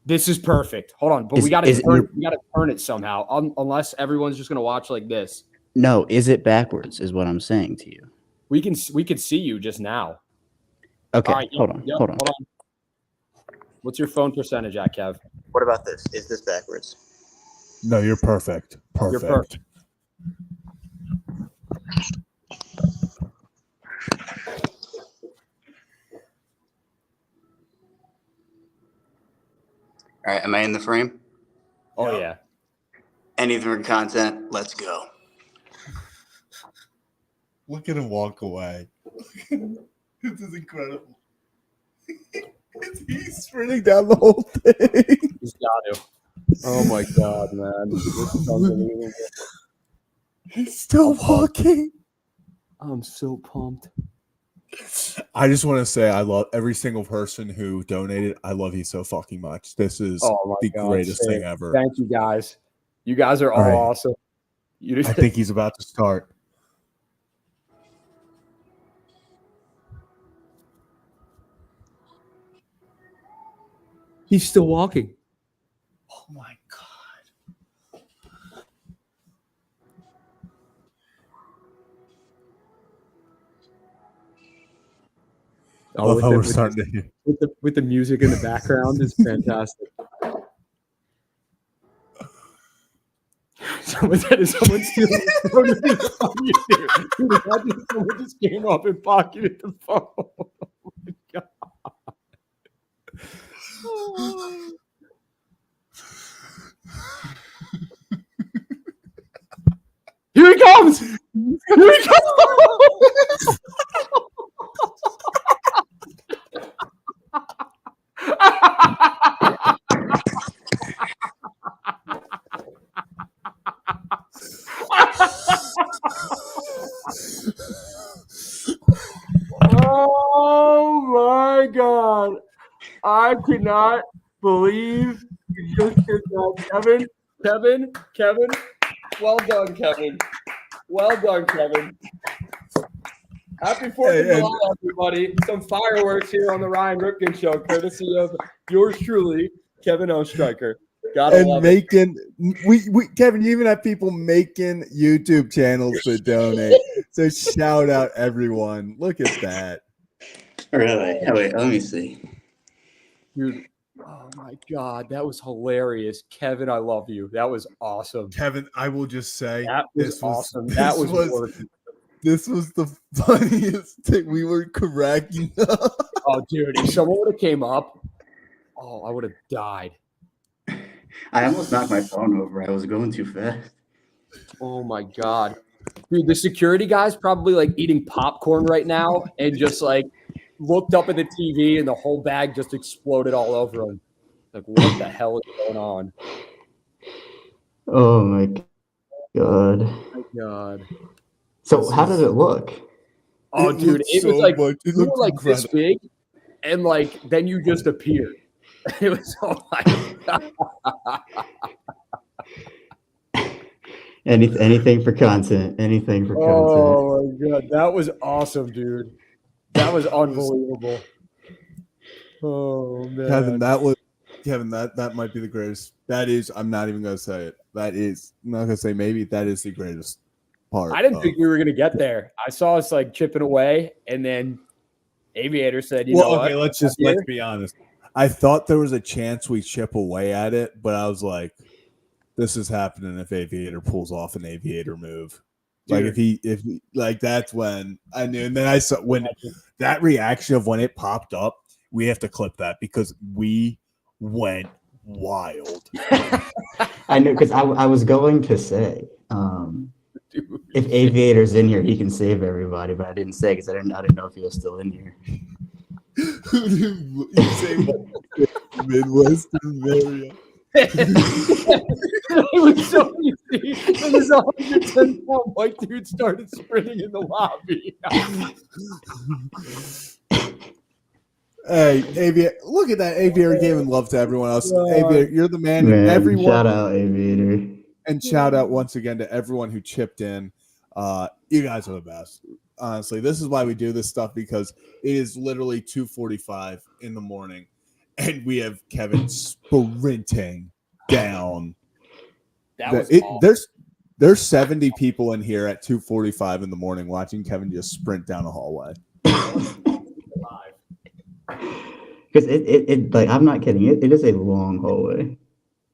This is perfect. Hold on, but we got to turn it somehow. Unless everyone's just gonna watch like this. No, is it backwards? Is what I'm saying to you. We could see you just now. Okay, All right, hold on. What's your phone percentage at, Kev? What about this? Is this backwards? No, you're perfect. You're perfect. All right, am I in the frame? Oh yeah. Anything for content? Let's go. Look at him walk away. This is incredible. He's sprinting down the whole thing. He's got to. Oh my god, man. This is unbelievable. He's still walking. I'm so pumped. I just want to say I love every single person who donated. I love you so fucking much. This is the greatest thing ever. Thank you, guys. You guys are all awesome. I think he's about to start. He's still walking. Oh my god. I love how we're starting to hear. With the music in the background is fantastic. Someone stealing the phone. Dude, imagine someone just came up and pocketed the phone. Oh my god. Here he comes! Here he comes! Oh my god. I cannot believe you just did that. Kevin. Well done, Kevin. Well done, Kevin. Happy 4th of July, everybody. Some fireworks here on the Ryan Ripken Show, courtesy of yours truly, Kevin Ostriker. Gotta love making we Kevin, you even have people making YouTube channels to donate. So shout out everyone. Look at that. Really? Oh, wait, let me see. Dude, oh my god, that was hilarious. Kevin, I love you. That was awesome. Kevin, I will just say That was awesome. That was worth it. This was the funniest thing. We were cracking up. Oh, dude, if someone would have came up, I would have died. I almost knocked my phone over. I was going too fast. Oh my god, dude, the security guy's probably like eating popcorn right now and just like looked up at the TV and the whole bag just exploded all over him. Like, what the hell is going on? Oh my god. Oh my god. So how did it look? Oh, It dude, looked it was so like much- it you were looked like this incredible. big, and like then you just appeared. It was my god. Anything for content. Anything for content. Oh my god, that was awesome, dude. That was unbelievable. Oh man, Kevin, that might be the greatest. That is, I'm not even gonna say it. That is, I'm not gonna say maybe that is the greatest part. I didn't think we were gonna get there. I saw us like chipping away, and then Aviator said, "You know what? Let's be honest. I thought there was a chance we chip away at it, but I was like, this is happening if Aviator pulls off an Aviator move. Like if he like that's when I knew. And then I saw when that reaction of when it popped up, we have to clip that because we went wild. I know because I was going to say if Aviator's in here, he can save everybody, but I didn't say because I didn't know if he was still in here. You say Midwestern area. It was so easy. It was 110-pound white dude started sprinting in the lobby. Hey, Aviator, look at that. Aviator giving love to everyone else. Aviator, you're the man. Man, Everyone, shout out Aviator. and shout out once again to everyone who chipped in. You guys are the best. Honestly, this is why we do this stuff because it is literally 2:45 in the morning, and we have Kevin sprinting down. That was awesome. There's 70 people in here at 2:45 in the morning watching Kevin just sprint down a hallway. Because it like I'm not kidding. It is a long hallway.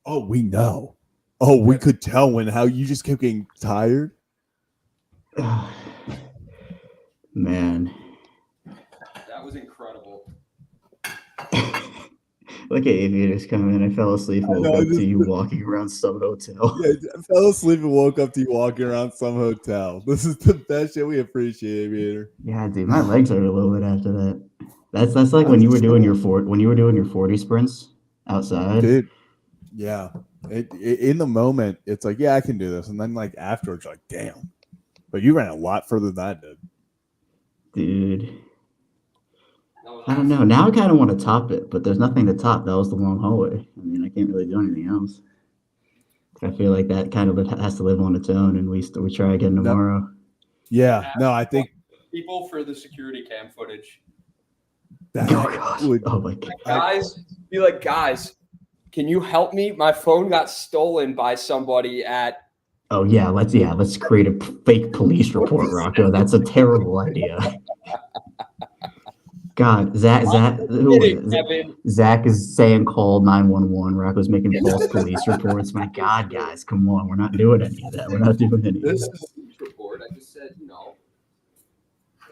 Oh, we know. Oh, we could tell how you just kept getting tired. Man. That was incredible. Look at Aviators coming in. I fell asleep and woke up to you walking around some hotel. Yeah, I fell asleep and woke up to you walking around some hotel. This is the best shit. We appreciate, Aviator. Yeah, dude, my legs hurt a little bit after that. That's like when you were doing your 40 sprints outside. Dude, yeah. In the moment, it's like, yeah, I can do this. And then like afterwards, you're like, damn. But you ran a lot further than I did. Dude. I don't know. Now I kind of want to top it, but there's nothing to top. That was the long hallway. I mean, I can't really do anything else. I feel like that kind of has to live on its own, and we try again tomorrow. Yeah. No, I think people for the security cam footage. Oh my god. Guys, be like, guys, can you help me? My phone got stolen by somebody at. Oh yeah, let's create a fake police report, Rocco. That's a terrible idea. God, Zach is saying call 911. Rocco's making false police reports. My God, guys, come on. We're not doing any of that. We're not doing any of This that. is a police report. I just said,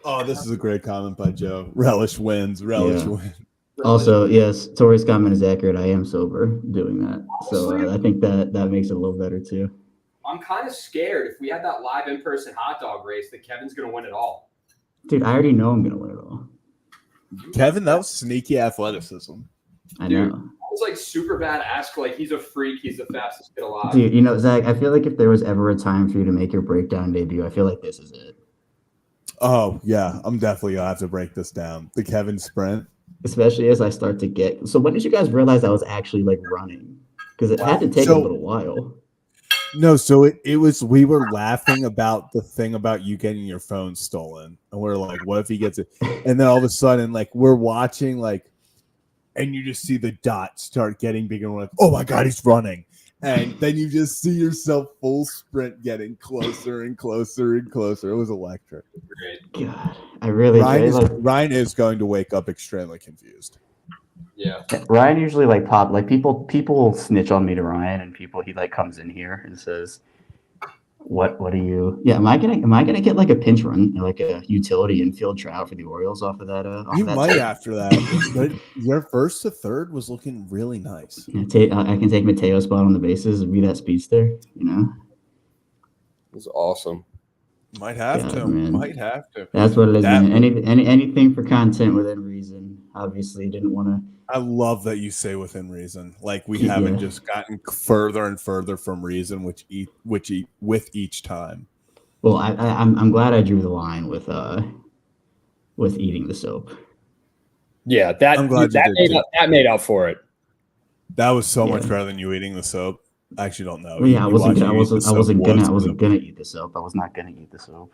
oh, this is a great comment by Joe. Relish wins. Relish wins. Also, yes, Tori's comment is accurate. I am sober doing that. So I think that makes it a little better too. I'm kind of scared if we had that live in-person hot dog race that Kevin's going to win it all. Dude, I already know I'm going to win it all. Kevin, that was sneaky athleticism. I know. I was like super badass. Like he's a freak. He's the fastest kid alive. Dude, Zach, I feel like if there was ever a time for you to make your breakdown debut, I feel like this is it. Oh, yeah. I'm definitely going to have to break this down. The Kevin sprint. Especially as I start to get... So when did you guys realize I was actually like running? Because it had to take a little while. No, so it was, we were laughing about the thing about you getting your phone stolen. And we're like, what if he gets it? And then all of a sudden, like, we're watching, like, and you just see the dots start getting bigger. And we're like, oh my God, he's running. And then you just see yourself full sprint getting closer and closer and closer. It was electric. God, I really... Ryan is going to wake up extremely confused. Yeah. Ryan usually like people snitch on me to Ryan, and he like comes in here and says, what do you? Yeah, am I gonna get like a pinch run, like a utility infield tryout for the Orioles off of that? You might after that. But your first to third was looking really nice. I can take Mateo's spot on the bases and be that speedster. You know, It's awesome. Might have to. Man. Might have to. That's what it is, man. Anything for content within reason. Obviously, didn't want to. I love that you say within reason. Like we haven't just gotten further and further from reason, with each time. Well, I'm glad I drew the line with eating the soap. Yeah, that made up for it. That was so much better than you eating the soap. I actually don't know. Well, yeah, I wasn't gonna eat the soap. I was not gonna eat the soap.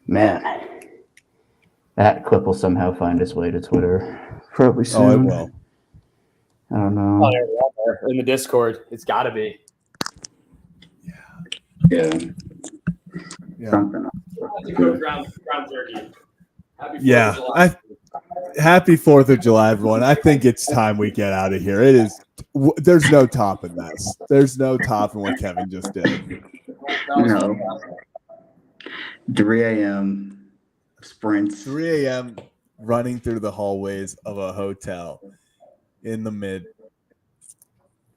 Man, that clip will somehow find its way to Twitter probably soon. Oh, it will. I don't know. Oh, in the Discord, it's got to be. Yeah. Ground turkey. Happy 4th of July, everyone. I think it's time we get out of here. It is. There's no topping this. There's no topping what Kevin just did. No. 3 a.m. sprints. 3 a.m. running through the hallways of a hotel in the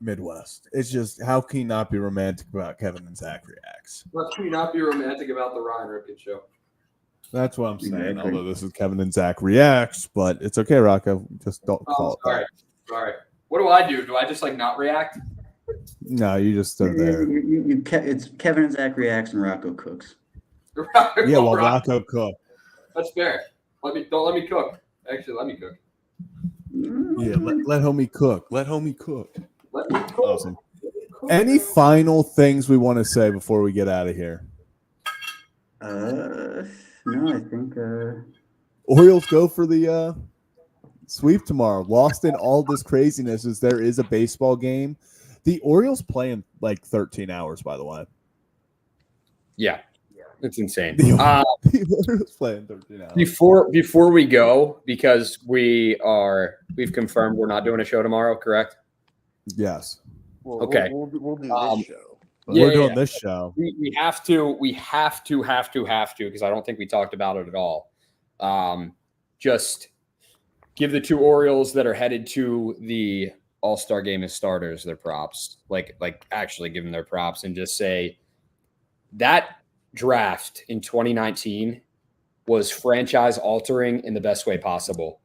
Midwest. It's just, how can you not be romantic about Kevin and Zach Reacts? How can you not be romantic about the Ryan Ripken show? That's what I'm saying. Although this is Kevin and Zach Reacts, but it's okay, Rocco. Just don't call it. Sorry. What do I do? Do I just not react? No, you just are there. It's Kevin and Zach Reacts and Rocco cooks. Yeah, well, Rocco cook. That's fair. Don't let me cook. Actually, let me cook. Yeah, let homie cook. Let homie cook. Let me cook. Awesome. Any final things we want to say before we get out of here? No, I think Orioles go for the sweep tomorrow. Lost in all this craziness is there is a baseball game. The Orioles play in 13 hours, by the way. Yeah. It's insane. The Orioles play in 13 hours. Before we go, because we've confirmed we're not doing a show tomorrow, correct? Yes. Well, okay. We'll do this show. We're doing this show. We have to, because I don't think we talked about it at all. Just give the two Orioles that are headed to the All-Star game as starters their props. Like actually give them their props and just say that draft in 2019 was franchise altering in the best way possible.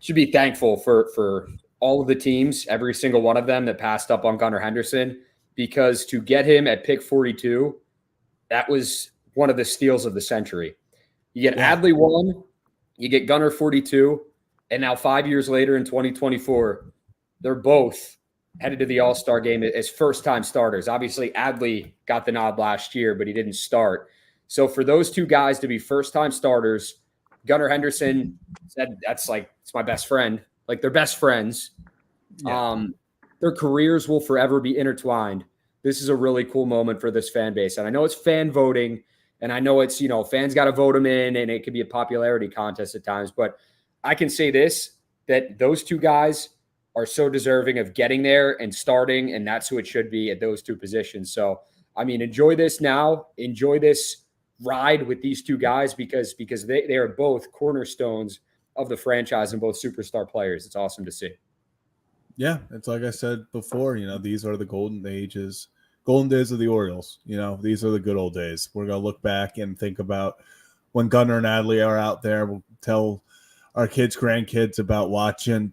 Should be thankful for all of the teams, every single one of them that passed up on Gunnar Henderson, because to get him at pick 42, that was one of the steals of the century. You get Adley 1, you get Gunnar 42, and now 5 years later in 2024, they're both headed to the All-Star game as first-time starters. Obviously, Adley got the nod last year, but he didn't start. So for those two guys to be first-time starters, Gunnar Henderson said, it's my best friend. They're best friends. Yeah. Their careers will forever be intertwined. This is a really cool moment for this fan base. And I know it's fan voting, and I know it's, fans got to vote them in, and it could be a popularity contest at times. But I can say this, that those two guys are so deserving of getting there and starting, and that's who it should be at those two positions. So, enjoy this now. Enjoy this ride with these two guys because they are both cornerstones of the franchise and both superstar players. It's awesome to see. Yeah, it's like I said before, these are the golden days of the Orioles. These are the good old days. We're going to look back and think about when Gunnar and Adley are out there. We'll tell our kids, grandkids about watching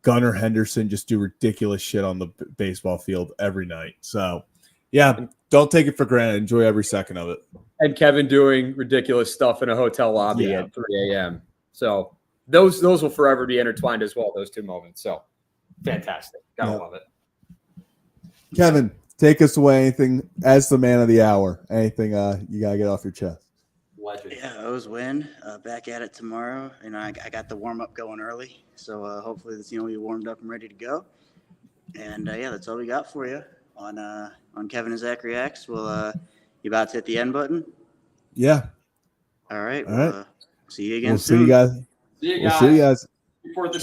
Gunnar Henderson just do ridiculous shit on the baseball field every night. So, yeah, don't take it for granted. Enjoy every second of it. And Kevin doing ridiculous stuff in a hotel lobby at 3 a.m. So those will forever be intertwined as well, those two moments. So fantastic. Gotta love it. Kevin, take us away. Anything as the man of the hour? Anything you got to get off your chest? Legend. Yeah, O's win. Back at it tomorrow. I got the warm-up going early. So hopefully the team will be warmed up and ready to go. And, that's all we got for you on Kevin and Zach Reacts. You about to hit the end button? Yeah. All right. All right. See you again We'll soon. see you guys. See you guys. We'll see you guys. Before the